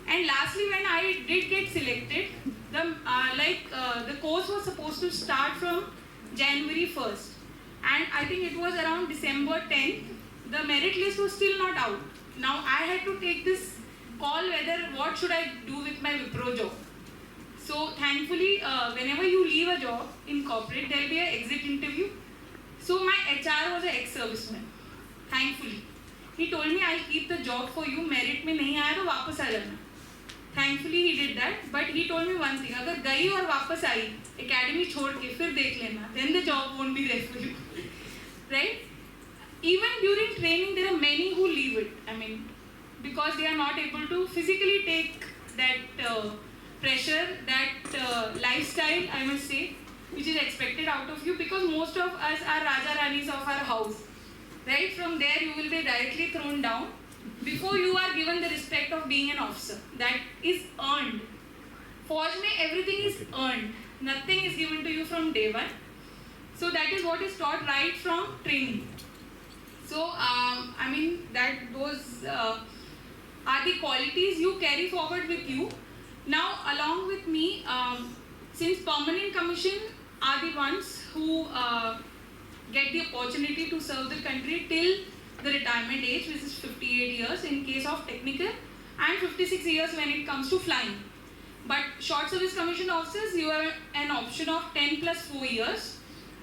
And lastly, when I did get selected, the course was supposed to start from January 1st. And I think it was around December 10th. The merit list was still not out. Now I had to take this call whether what should I do with my Wipro job. So thankfully, whenever you leave a job in corporate, there will be an exit interview. So my HR was an ex-serviceman. Thankfully, he told me I'll keep the job for you. Merit में नहीं आया तो वापस आ जाना. Thankfully he did that, but he told me one thing: अगर गई और वापस आई, academy छोड़ के फिर देख लेना. Then the job won't be there for you, right? Even during training, there are many who leave it. I mean, because they are not able to physically take that pressure, that lifestyle, I must say, which is expected out of you, because most of us are Raja Ranis of our house. Right from there, you will be directly thrown down before you are given the respect of being an officer. That is earned. Forge mein everything is earned. Nothing is given to you from day one. So that is what is taught right from training. So I mean that those are the qualities you carry forward with you. Now along with me, since permanent commission are the ones who get the opportunity to serve the country till the retirement age, which is 58 years in case of technical, and 56 years when it comes to flying. But short service commission officers, you have an option of 10 plus 4 years.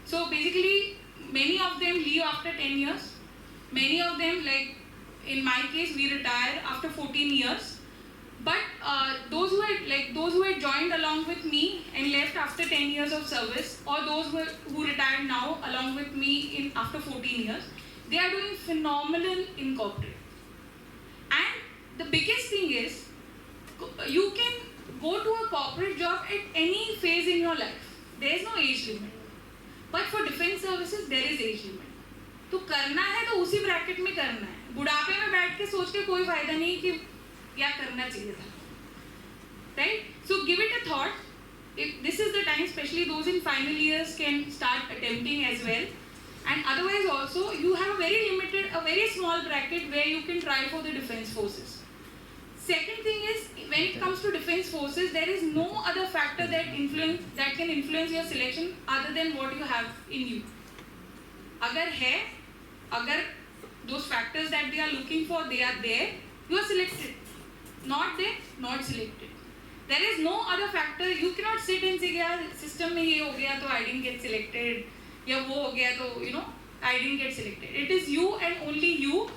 So basically, many of them leave after 10 years. Many of them, like in my case, we retire after 14 years. But those who had joined along with me and left after 10 years of service, or those who retired now along with me after 14 years, they are doing phenomenal in corporate. And the biggest thing is, you can go to a corporate job at any phase in your life. There is no age limit. But for defense services, there is age limit. तो करना है तो उसी bracket में करना है. बुढ़ापे में बैठ के सोच के कोई फायदा नहीं कि क्या करना चाहिए था. Right? So give it a thought. If this is the time, especially those in final years can start attempting as well. And otherwise also, you have a very small bracket where you can try for the defense forces. Second thing is, when it comes to defense forces, there is no other factor that can influence your selection other than what you have in you. Agar those factors that they are looking for, they are there, you are selected. Not there, not selected. There is no other factor. You cannot sit and say, yeah, system mein ye ho gaya, so I didn't get selected. Ya wo ho gaya, so I didn't get selected. It is you and only you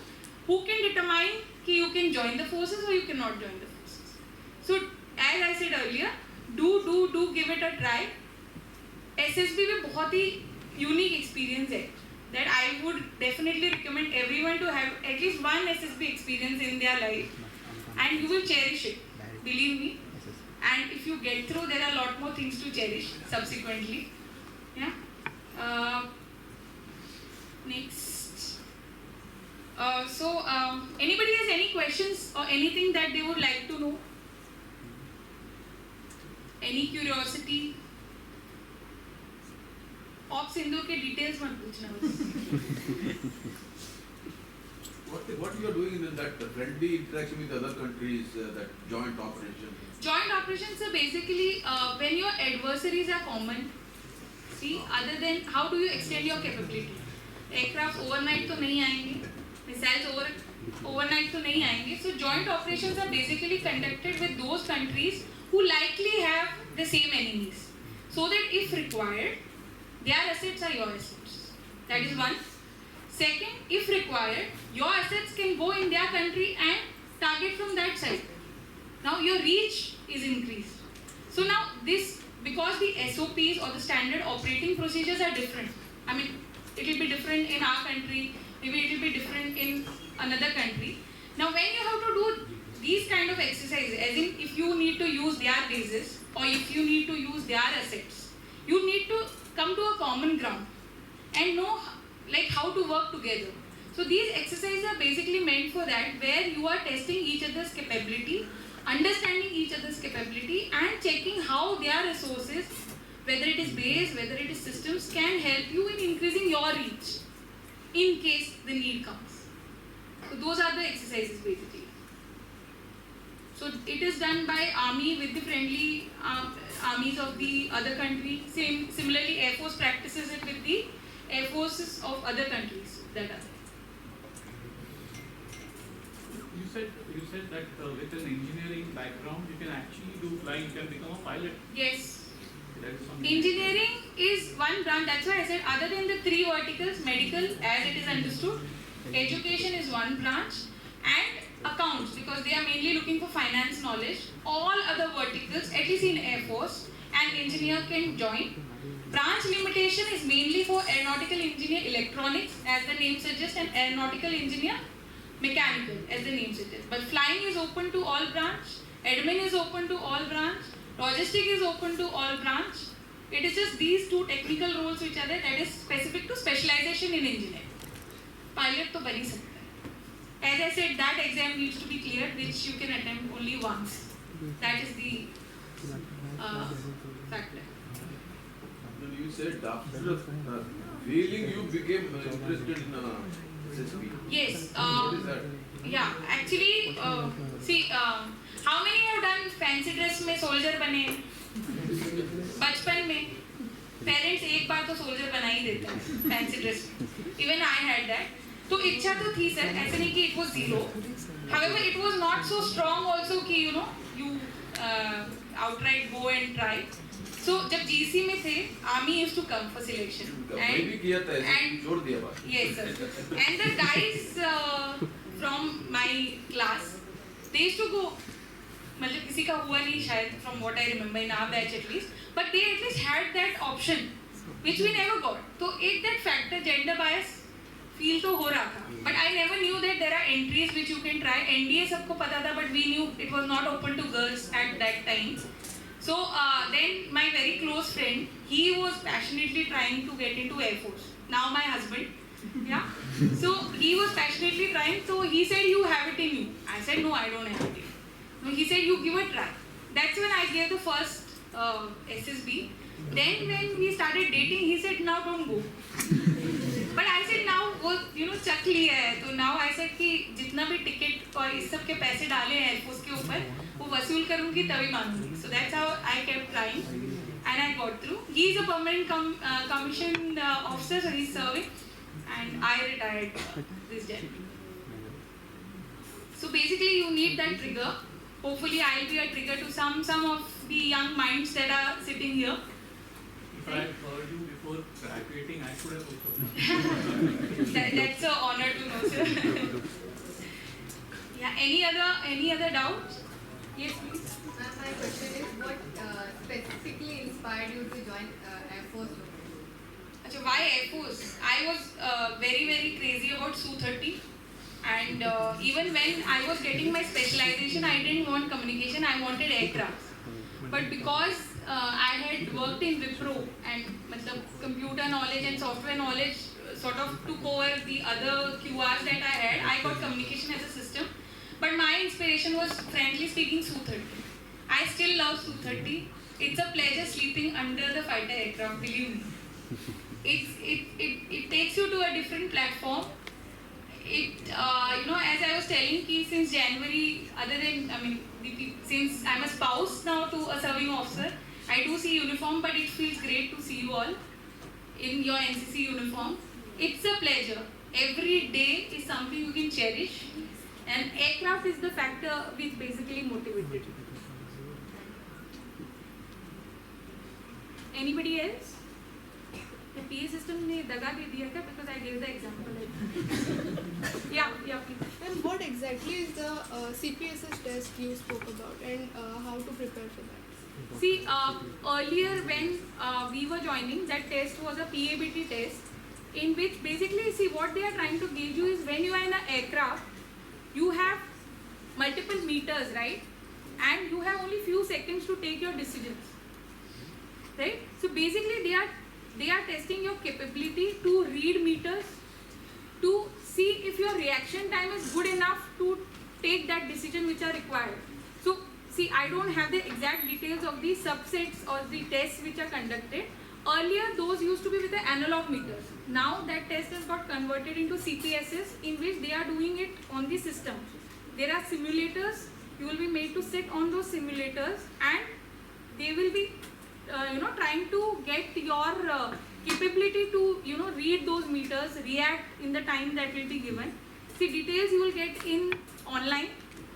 who can determine कि you can join the forces or you cannot join the forces. So as I said earlier, do give it a try. SSB में बहुत ही unique experience है that I would definitely recommend everyone to have at least one SSB experience in their life, and you will cherish it. Believe me. And if you get through, there are a lot more things to cherish subsequently. Yeah. Next. Anybody has any questions or anything that they would like to know? Any curiosity? Op Sindhu के details मत पूछना बस. What you are doing in that friendly interaction with other countries, that joint operation? Joint operations are basically when your adversaries are common. See, other than how do you extend your capability? Aircraft overnight तो नहीं आएंगे, missiles overnight तो नहीं आएंगे. So joint operations are basically conducted with those countries who likely have the same enemies, so that if required, their assets are your assets. That is one. Second, if required, your assets can go in their country and target from that side. Now your reach is increased. So now this, because the SOPs or the standard operating procedures are different. I mean, it will be different in our country, maybe it will be different in another country. Now when you have to do these kind of exercises, as in if you need to use their bases or if you need to use their assets, you need to come to a common ground and know like how to work together. So these exercises are basically meant for that, where you are testing each other's capability, understanding each other's capability, and checking how their resources, whether it is base, whether it is systems, can help you in increasing your reach in case the need comes. So those are the exercises basically. So it is done by army with the friendly armies of the other country. Similarly, Air Force practices it with the Air Forces of other countries that are there. You said that with an engineering background, you can actually do flying. You can become a pilot. Yes. That is something. Engineering is one branch. That's why I said other than the three verticals, medical as it is understood, education is one branch, and accounts, because they are mainly looking for finance knowledge. All other verticals, at least in Air Force, an engineer can join. Branch limitation is mainly for aeronautical engineer electronics, as the name suggests, and aeronautical engineer mechanical, as the name suggests. But flying is open to all branch, admin is open to all branch, logistic is open to all branch. It is just these two technical roles which are there, that is specific to specialization in engineering. Pilot to bani sakta hai. As I said, that exam needs to be cleared, which you can attempt only once. That is the factor. When you said after feeling you became interested in SSB. Yes. What is that? Yeah, actually, how many have done fancy dress में soldier बने? बचपन में parents एक बार तो soldier बना ही देते हैं fancy dress में. Even I had that. तो इच्छा तो थी सर, ऐसे नहीं कि it was zero. However, it was not so strong also कि you outright go and try. So जब GC में थे, army used to come for selection. मैं भी किया था ऐसे छोड़ दिया बात. Yes sir. And the guys from my class, they used to go. मतलब किसी का हुआ नहीं शायद, from what I remember in our batch at least, but they at least had that option, which we never got. तो एक that factor gender bias feel तो हो रहा था, but I never knew that there are entries which you can try. NDA सबको पता था, but we knew it was not open to girls at that time. So then my very close friend, he was passionately trying to get into Air Force. Now my husband, yeah. So he was passionately trying. So he said, "You have it in you." I said, "No, I don't have it in you." No, he said, "You give a try." That's when I gave the first SSB. Then when we started dating, he said, "Now don't go." But I said, "Now वो चक लिया है, तो now I said कि जितना भी ticket और इस सब के पैसे डाले हैं Air Force के ऊपर, वो वसूल करूँगी तभी मानूंगी. So that's how I kept trying, and I got through. He is a permanent commissioned officer, so he's serving, and I retired this January. So basically, you need that trigger. Hopefully, I'll be a trigger to some of the young minds that are sitting here. If I had heard you before graduating, I should have also. That's an honor to know, sir. Yeah. Any other doubts? Yes, please. Ma'am, my question is, what specifically inspired you to join Air Force? Achha, why Air Force? I was very, very crazy about Su-30. And even when I was getting my specialization, I didn't want communication, I wanted aircraft. But because I had worked in Wipro and computer knowledge and software knowledge sort of took over the other QRs that I had, I got communication as a system. But my inspiration was, frankly speaking, Su-30. I still love Su-30. It's a pleasure sleeping under the fighter aircraft, believe me. It takes you to a different platform. As I was telling you, since January, since I'm a spouse now to a serving officer, I do see uniform, but it feels great to see you all in your NCC uniform. It's a pleasure. Every day is something you can cherish, and aircraft is the factor which basically motivated you. Anybody else? The PA system ने दगा दे दिया क्या? Because I gave the example. Yeah, please. And what exactly is the CPSS test you spoke about, and how to prepare for that? See, earlier when we were joining, that test was a PABT test, in which basically, see, what they are trying to gauge you is when you are in an aircraft, you have multiple meters, right? And you have only few seconds to take your decisions, right? So basically, they are testing your capability to read meters, to see if your reaction time is good enough to take that decision which are required. So, see, I don't have the exact details of the subsets or the tests which are conducted. Earlier, those used to be with the analog meters. Now, that test has got converted into CPSS, in which they are doing it on the system. There are simulators you will be made to sit on those simulators, and they will be trying to get your capability to read those meters, react in the time that will be given. See, details you will get in online.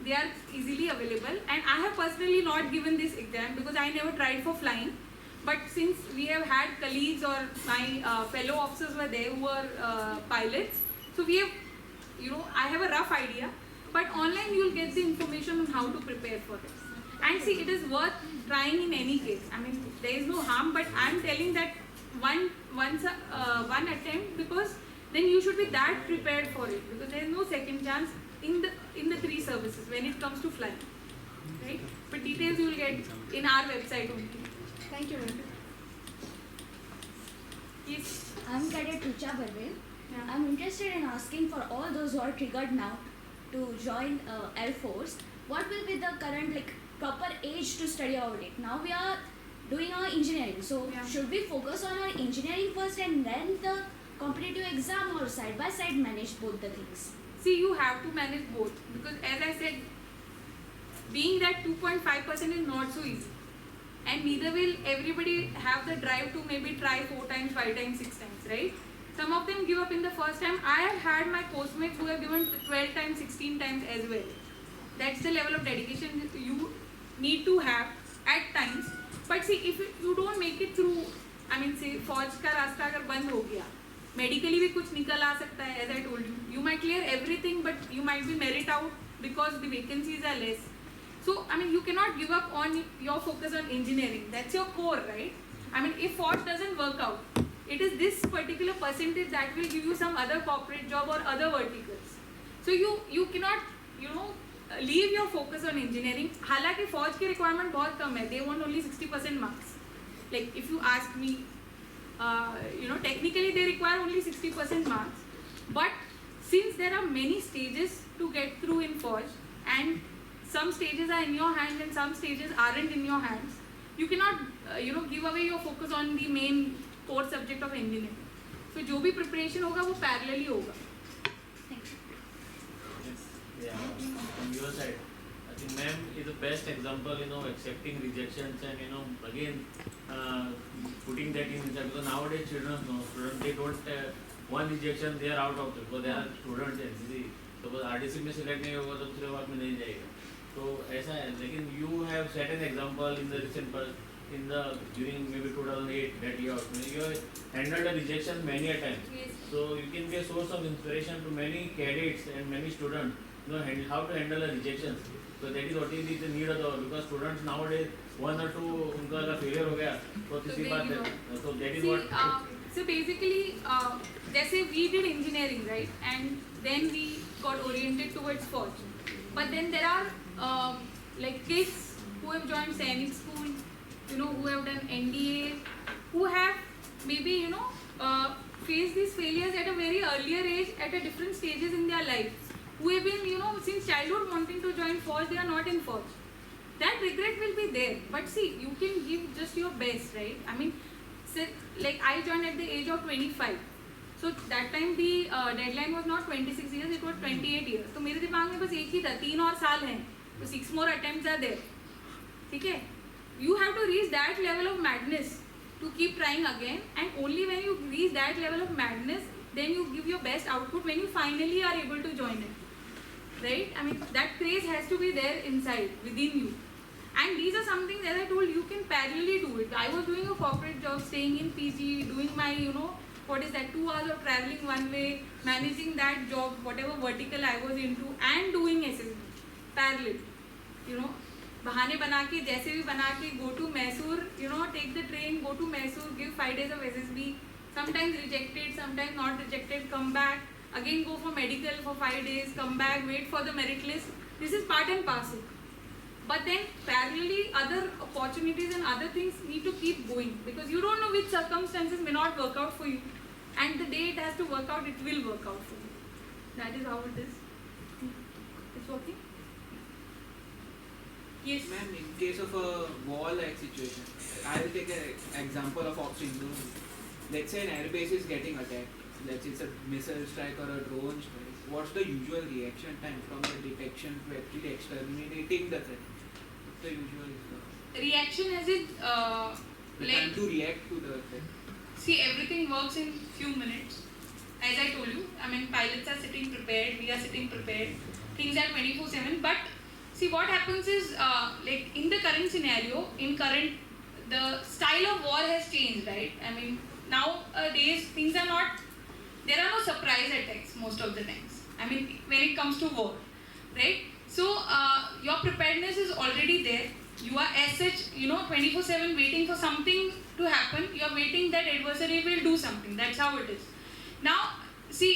They are easily available, and I have personally not given this exam because I never tried for flying. But since we have had colleagues or my fellow officers were there who were pilots, so we have, I have a rough idea. But online you will get the information on how to prepare for it. And see, it is worth trying in any case. I mean, there is no harm, but I am telling that one attempt, because then you should be that prepared for it, because there is no second chance in the 3 services when it comes to flying, right? But details you will get in our website only. Thank you. Yes. I'm Cadet Rucha Barvel. Yeah. I'm interested in asking for all those who are triggered now to join Air Force, what will be the current proper age to study audit? Now we are doing our engineering, so Yeah. should we focus on our engineering first and then the competitive exam, or side by side manage both the things? See, you have to manage both, because as I said, being that 2.5% is not so easy, and neither will everybody have the drive to maybe try 4 times, 5 times, 6 times, right? Some of them give up in the first time. I have had my postmates who have given 12 times, 16 times as well. That's the level of dedication you need to have at times. But see, if you don't make it through, I mean, say, फौज का रास्ता अगर बंद हो गया, medically भी कुछ निकल आ सकता है, as I told you. You might clear everything, but you might be merit out because the vacancies are less. So, I mean, you cannot give up on your focus on engineering. That's your core, right? I mean, if FORT doesn't work out, it is this particular percentage that will give you some other corporate job or other verticals. So, you cannot, leave your focus on engineering. हालांकि FORT की requirement बहुत कम है. They want only 60% marks. Like, if you ask me, technically they require only 60% marks. But since there are many stages to get through in FORT, and some stages are in your hands and some stages aren't in your hands, you cannot, give away your focus on the main core subject of engineering. So, जो भी preparation होगा वो parallelly होगा. Yeah, from your side, I think ma'am is the best example, accepting rejections and, again, putting that in, because nowadays children, they don't, one rejection, they are out of it, because they are students NCC. So, RDC में select नहीं होगा तो दूसरे बार में नहीं जाएगा. तो ऐसा है, लेकिन you have set an example in the recent during maybe 2008 that year, you have handled a rejection many a time. Yes. So you can be a source of inspiration to many cadets and many students, how to handle a rejection. So that is what is the need of the, because students nowadays 1 or 2 उनका अगर failure हो गया तो किसी बात है, so that is what. So basically, जैसे we did engineering, right, and then we got oriented towards FORT. But then there are kids who have joined Sainik school, who have done NDA, who have maybe faced these failures at a very earlier age, at a different stages in their lives, who have been since childhood wanting to join FORT, they are not in FORT. That regret will be there, but see, you can give just your best, right? I mean, I joined at the age of 25. So that time the deadline was not 26 years, it was 28 years. तो मेरे दिमाग में बस एक ही था, 3 और साल हैं, तो 6 more attempts are there. ठीक है? You have to reach that level of madness to keep trying again, and only when you reach that level of madness, then you give your best output when you finally are able to join it. Right? I mean, that craze has to be there inside, within you. And these are some things, as I told you, can parallelly do it. I was doing a corporate job, staying in PG, doing my, 2 hours of traveling one way, managing that job, whatever vertical I was into, and doing SSB parallel. बहाने बना के, जैसे भी बना के, go to Mysore, take the train, go to Mysore, give 5 days of SSB, sometimes rejected, sometimes not rejected, come back, again go for medical for 5 days, come back, wait for the merit list. This is part and parcel. But then parallelly other opportunities and other things need to keep going, because you don't know which circumstances may not work out for you, and the day it has to work out, it will work out for you. That is how it is. It's working? Yes. Ma'am, in case of a war-like situation, I will take an example of option 2. Let's say an airbase is getting attacked. let's say it's a missile strike or a drone strike, what's the usual reaction time from the detection to actually exterminating the threat? What's the usual Reaction as in the time to react to the threat? see, everything works in few minutes. As I told you, I mean, pilots are sitting prepared, we are sitting prepared. Things are 24/7. But see, what happens is, like in the current scenario, the style of war has changed, right? I mean, nowadays things are not. There are no surprise attacks most of the times. I mean, when it comes to war, right? So your preparedness is already there. You are as such, 24/7 waiting for something to happen. You are waiting that adversary will do something. That's how it is. Now, see,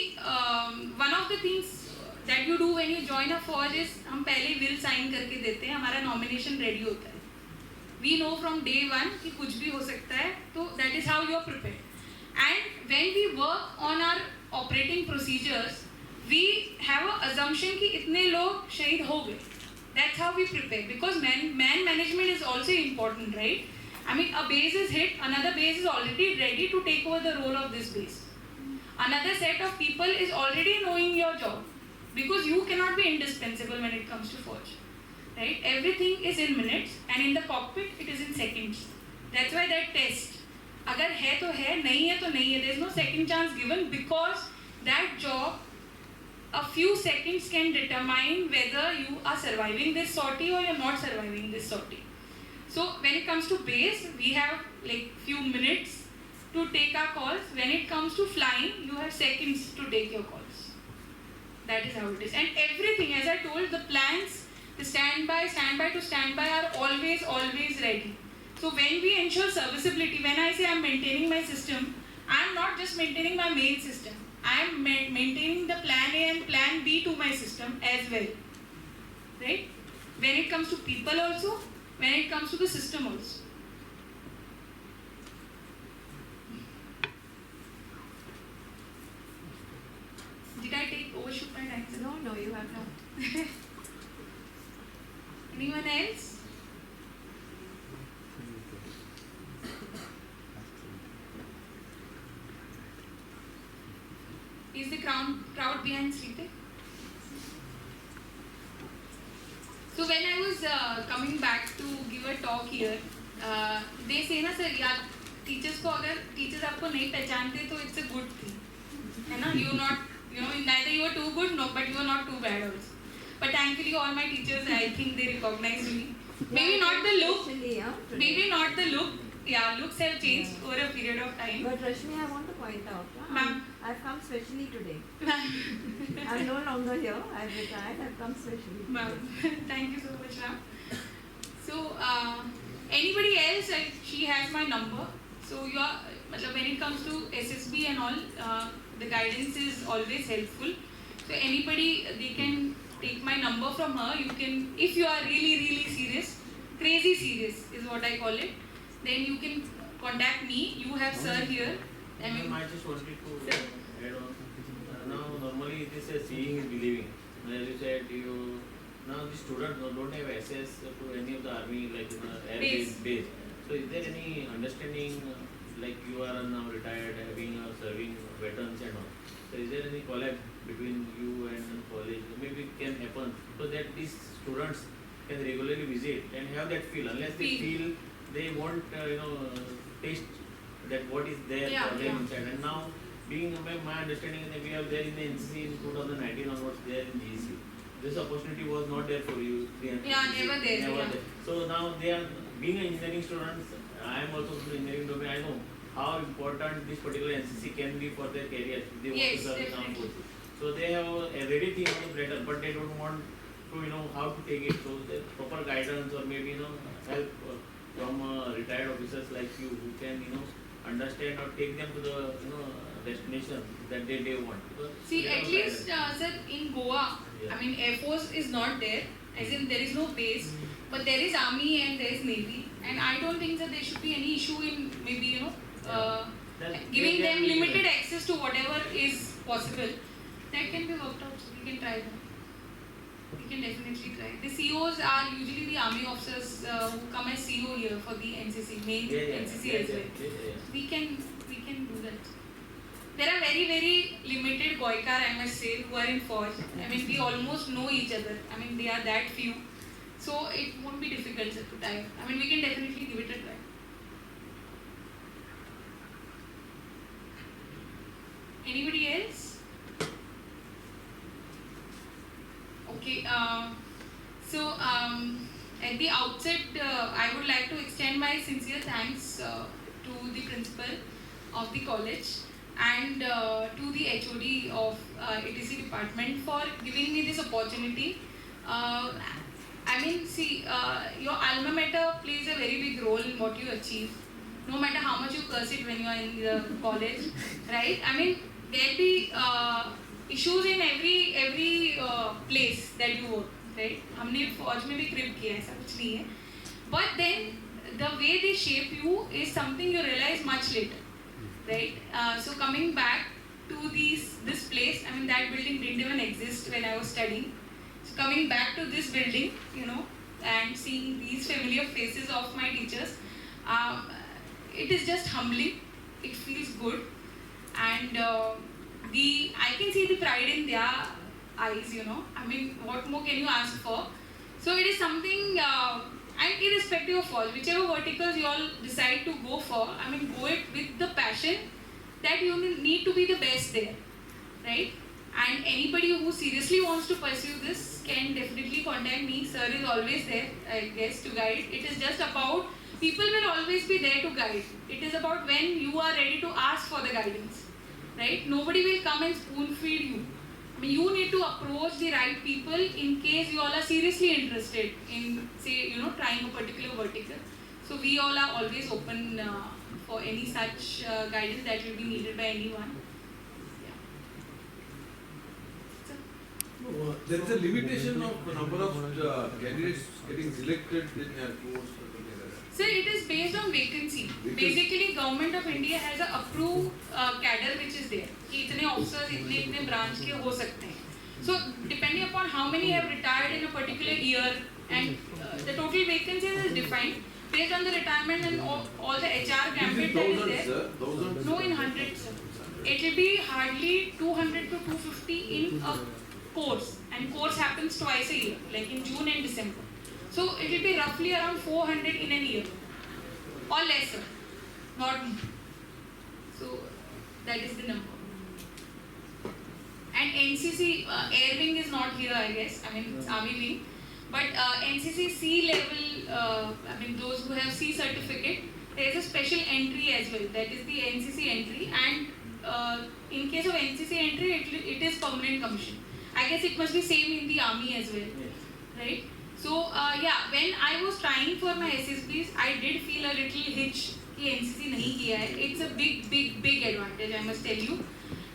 one of the things that you do when you join a force is हम पहले will sign करके देते हैं, हमारा nomination ready होता है. We know from day one कि कुछ भी हो सकता है, तो that is how you are prepared. And when we work on our operating procedures, we have an assumption कि इतने लोग शहीद हो गए. That's how we prepare, because man management is also important, right? I mean, a base is hit, another base is already ready to take over the role of this base. Another set of people is already knowing your job, because you cannot be indispensable when it comes to forge, right? Everything is in minutes, and in the cockpit it is in seconds. That's why that test, अगर है तो है, नहीं है तो नहीं है. There's no second chance given, because that job, a few seconds can determine whether you are surviving this sortie or you're not surviving this sortie. So when it comes to base, we have like few minutes to take our calls. When it comes to flying, you have seconds to take your calls. That is how it is. And everything, as I told, the plans, the standby to standby are always ready. So when we ensure serviceability, when I say I'm maintaining my system, I'm not just maintaining my main system. I am maintaining the plan A and plan B to my system as well. Right? When it comes to people also, when it comes to the system also. Did I overshoot my time? No, you have not. Anyone else? Is the crowd behind Sritek? So when I was coming back to give a talk here, they say ना sir, यार teachers को अगर teachers आपको नहीं पहचानते तो it's a good thing, है ना? You're not, neither you are too good, no, but you are not too bad also. But thankfully all my teachers, I think they recognized me. Maybe not the look, maybe not the look. Yeah, looks have changed over a period of time. But Rashmi, I want to point out, Ma'am. I've come specially today. I'm no longer here. I've retired. I've come specially. Ma'am, thank you so much, ma'am. So, anybody else? She has my number. So, when it comes to SSB and all, the guidance is always helpful. So, anybody, they can take my number from her. You can, if you are really serious, crazy serious is what I call it, then you can contact me. You have sir here. I just wanted to add on. Now, normally it is a seeing is believing. As you said, now the students don't have access to any of the army, like air base. So, is there any understanding, like you are now retired, having serving veterans and all? So, is there any collab between you and college? Maybe it can happen so that these students can regularly visit and have that feel. Unless they feel they won't, taste that what is there for them inside. And now, being my understanding is that we have there in the NCC in 2019 onwards there in GEC. This opportunity was not there for you. Never there. So now they are being an engineering students. I am also from the engineering domain. I know how important this particular NCC can be for their career if they want to serve in armed forces. So they have a ready thing on the platter, but they don't want to how to take it. So the proper guidance or maybe help from retired officers like you who can understand or take them to the destination that they want. See, at least sir, in Goa, I mean Air Force is not there, as in there is no base, but there is Army and there is Navy, and I don't think that there should be any issue in maybe giving them limited access to whatever is possible. That can be worked out, so we can try that. We can definitely try. The COs are usually the army officers who come as CO here for the NCC, main NCC as well. We can do that. there are very, very limited Goikar, I must say, who are in Forge. I mean, we almost know each other. I mean, they are that few. So it won't be difficult to type. I mean, we can definitely give it a try. Anybody else? Okay. At the outset, I would like to extend my sincere thanks to the principal of the college and to the HOD of ATC department for giving me this opportunity. I mean, see, your alma mater plays a very big role in what you achieve, no matter how much you curse it when you are in the college, right? I mean, there'll be issues in every place that you work, right? हमने फौज में भी crib किया है, ऐसा कुछ नहीं है. But then the way they shape you is something you realize much later, right? So coming back to this place, I mean that building didn't even exist when I was studying. So coming back to this building, you know, and seeing these familiar faces of my teachers, it is just humbling. It feels good, and I can see the pride in their eyes. You know, I mean, what more can you ask for? So it is something. And irrespective of Forge, whichever verticals you all decide to go for, I mean, go it with the passion that you need to be the best there, right? And anybody who seriously wants to pursue this can definitely contact me. Sir is always there, I guess, to guide. It is just about, people will always be there to guide. It is about when you are ready to ask for the guidance, right? Nobody will come and spoon feed you. I mean, you need to approach the right people in case you all are seriously interested in, say, you know, trying a particular vertical. So we all are always open for any such guidance that will be needed by anyone. There is a limitation of number of candidates getting selected in a course. Sir, it is based on vacancy. Basically, Government of India has a approved cadre which is there. कि इतने officers, इतने branch के हो सकते हैं. So, depending upon how many have retired in a particular year, and the total vacancies is defined based on the retirement and all the HR gambit that is there. No, in hundreds, sir. It will be hardly 200 to 250 in a course, and course happens twice a year, like in June and December. So it will be roughly around 400 in a year, or lesser, not more. So that is the number. And NCC Air Wing is not here, I guess. I mean, it's Army Wing. But NCC C level, I mean, those who have C certificate, there is a special entry as well. That is the NCC entry. And in case of NCC entry, it is permanent commission. I guess it must be same in the Army as well, right? So yeah, when I was trying for my SSBs, I did feel a little hitch कि NCC नहीं किया है. It's a big advantage, I must tell you.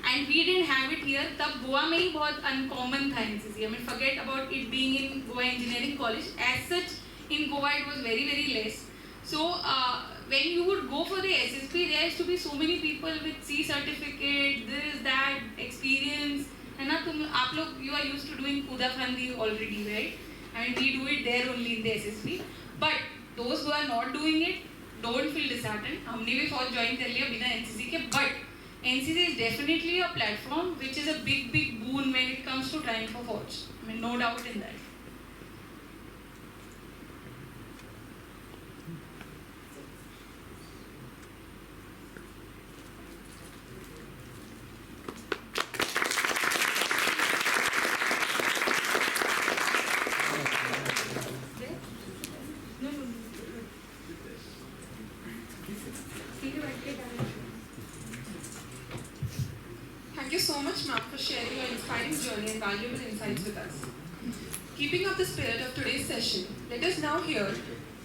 And we didn't have it here. तब गोवा में ही बहुत uncommon था NCC. I mean, forget about it being in Goa Engineering College. As such, in Goa it was very less. So when you would go for the SSB, there used to be so many people with C certificate, this, that, experience. है ना, आप लोग, you are used to doing Kudafandi already, right? I mean, we do it there only in the SSB. But those who are not doing it, don't feel disheartened. हमने भी फौज join कर लिया बिना NCC के. But NCC is definitely a platform which is a big boon when it comes to trying for forge. I mean, no doubt in that. Thank you so much, ma'am, for sharing your inspiring journey and valuable insights with us. Keeping up the spirit of today's session, let us now hear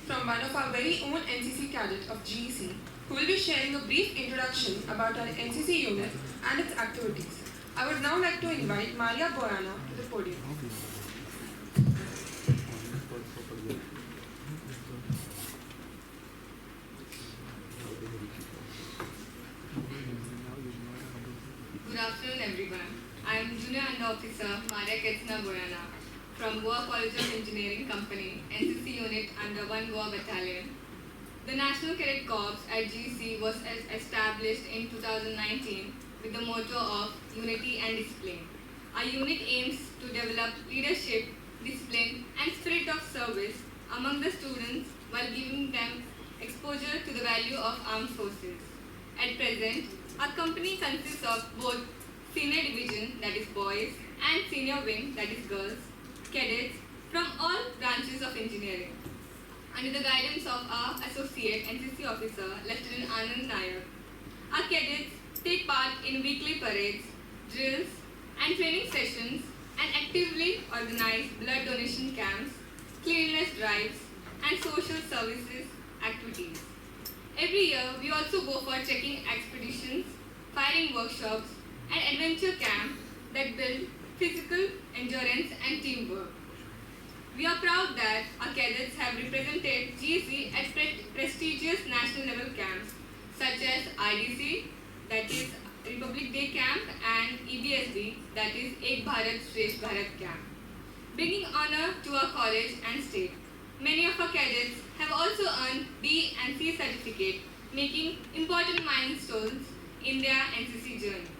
from one of our very own NCC cadet of GEC, who will be sharing a brief introduction about our NCC unit and its activities. I would now like to invite Maria Boyana to the podium. Good afternoon, everyone. I am Junior Under Officer Maria Ketsna Boyana from Goa College of Engineering Company, NCC unit under 1 Goa Battalion. The National Cadet Corps at GC was established in 2019 with the motto of unity and discipline. Our unit aims to develop leadership, discipline, and spirit of service among the students while giving them exposure to the value of armed forces. At present, our company consists of both senior division, that is boys, and senior wing, that is girls, cadets from all branches of engineering. Under the guidance of our associate NCC officer, Lieutenant Anand Nayak, our cadets take part in weekly parades, drills, and training sessions, and actively organize blood donation camps, cleanliness drives, and social services activities. Every year, we also go for trekking expeditions, firing workshops, and adventure camps that build physical endurance and teamwork. We are proud that our cadets have represented GEC at prestigious national level camps such as IDC, that is Republic Day Camp, and EBSB, that is Ek Bharat Shresth Bharat Camp, bringing honor to our college and state. Many of our cadets have also earned D and C certificate, making important milestones in their NCC journey.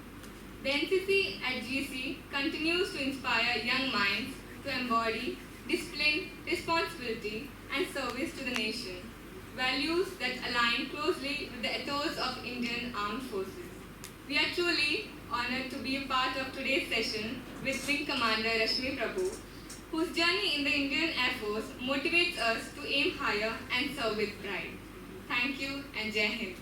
The NCC at GC continues to inspire young minds to embody discipline, responsibility, and service to the nation, values that align closely with the ethos of Indian Armed Forces. We are truly honored to be a part of today's session with Wing Commander Rashmi Prabhu, whose journey in the Indian Air Force motivates us to aim higher and serve with pride. Thank you and Jai Hind.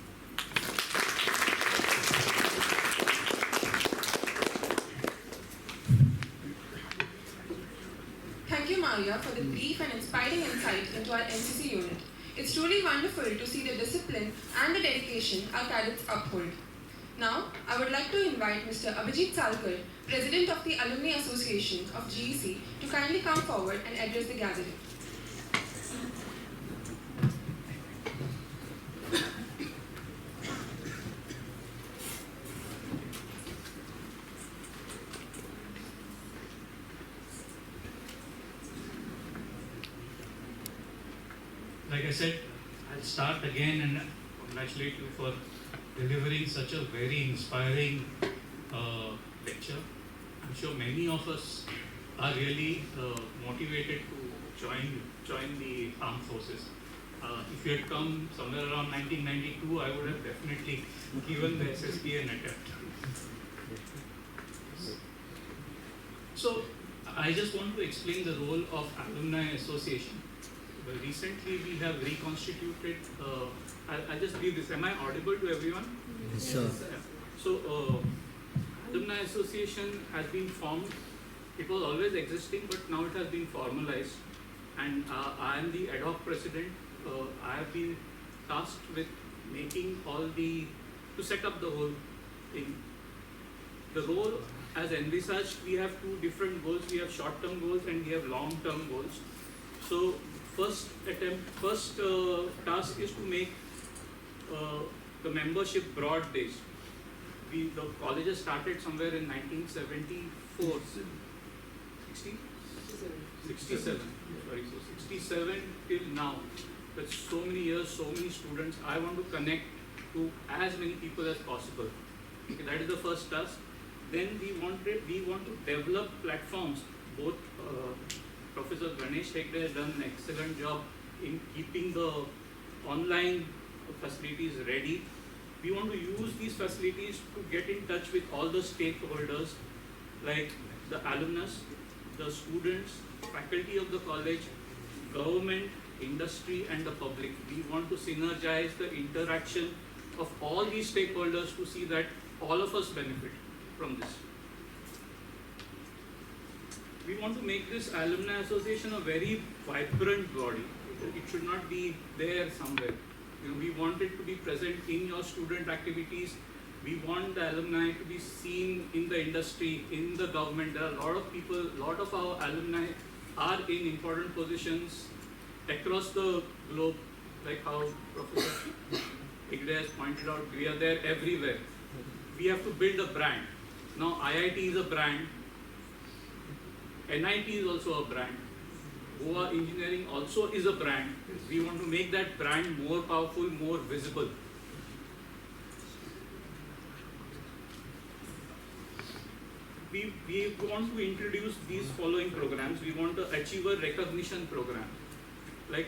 Thank you, Maria, for the brief and inspiring insight into our NCC unit. It's truly wonderful to see the discipline and the dedication our cadets uphold. Now, I would like to invite Mr. Abhijit Salkar, President of the Alumni Association of GEC, to kindly come forward and address the gathering. Like I said, I'll start again and congratulate you for delivering such a very inspiring lecture. I'm sure many of us are really motivated to join the armed forces. If you had come somewhere around 1992, I would have definitely given the SSB an attempt. So I just want to explain the role of Alumni Association. Well, recently we have reconstituted, I'll just read this. Am I audible to everyone? Yes, sir. So, Alumni Association has been formed. It was always existing, but now it has been formalized. And I am the ad hoc president. I have been tasked with making to set up the whole thing. The role as envisaged, we have two different goals. We have short-term goals and we have long-term goals. So, first task is to make the membership broad-based. The colleges started somewhere in 1974, 67, sorry, so 67 till now. That's so many years, so many students. I want to connect to as many people as possible. Okay, that is the first task. Then we want to develop platforms. Both Professor Ganesh Hegde has done an excellent job in keeping the online facilities ready. We want to use these facilities to get in touch with all the stakeholders like the alumnus, the students, faculty of the college, government, industry and the public. We want to synergize the interaction of all these stakeholders to see that all of us benefit from this. We want to make this Alumni Association a very vibrant body. It should not be there somewhere. We want it to be present in your student activities. We want the alumni to be seen in the industry, in the government. There are a lot of people, a lot of our alumni are in important positions across the globe, like how Professor Hegde has pointed out. We are there everywhere. We have to build a brand. Now IIT is a brand. NIT is also a brand. Goa Engineering also is a brand. We want to make that brand more powerful, more visible. we want to introduce these following programs. We want an achiever recognition program, like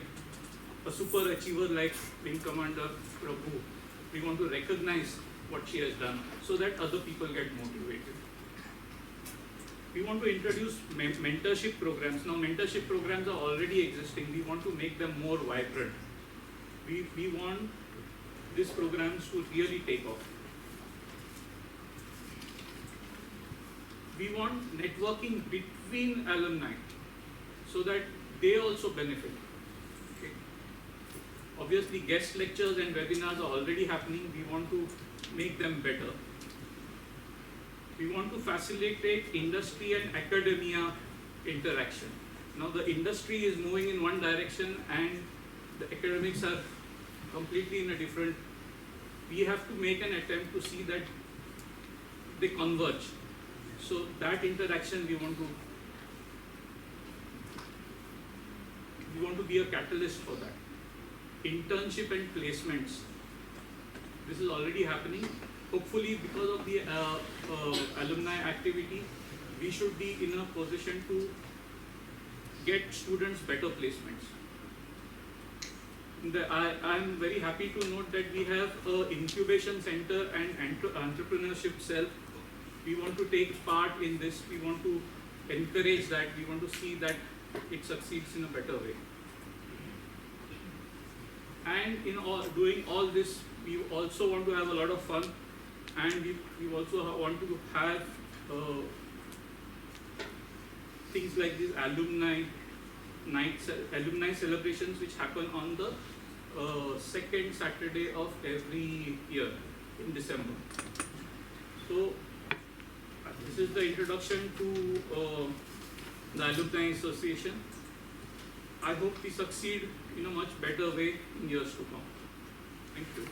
a super achiever like Wing Commander Prabhu. We want to recognize what she has done so that other people get motivated. We want to introduce mentorship programs. Now mentorship programs are already existing. We want to make them more vibrant. We want these programs to really take off. We want networking between alumni so that they also benefit. Okay. Obviously, guest lectures and webinars are already happening. We want to make them better. We want to facilitate industry and academia interaction. Now, the industry is moving in one direction and the academics are completely in a different. We have to make an attempt to see that they converge. So that interaction we want to be a catalyst for that. Internship and placements. This is already happening. Hopefully, because of the alumni activity, we should be in a position to get students better placements. I'm very happy to note that we have an incubation center and entrepreneurship cell. We want to take part in this. We want to encourage that. We want to see that it succeeds in a better way. And in doing all this, we also want to have a lot of fun, and we also want to have things like these alumni nights, alumni celebrations, which happen on the second Saturday of every year in December. So this is the introduction to the Alumni Association. I hope we succeed in a much better way in years to come. Thank you.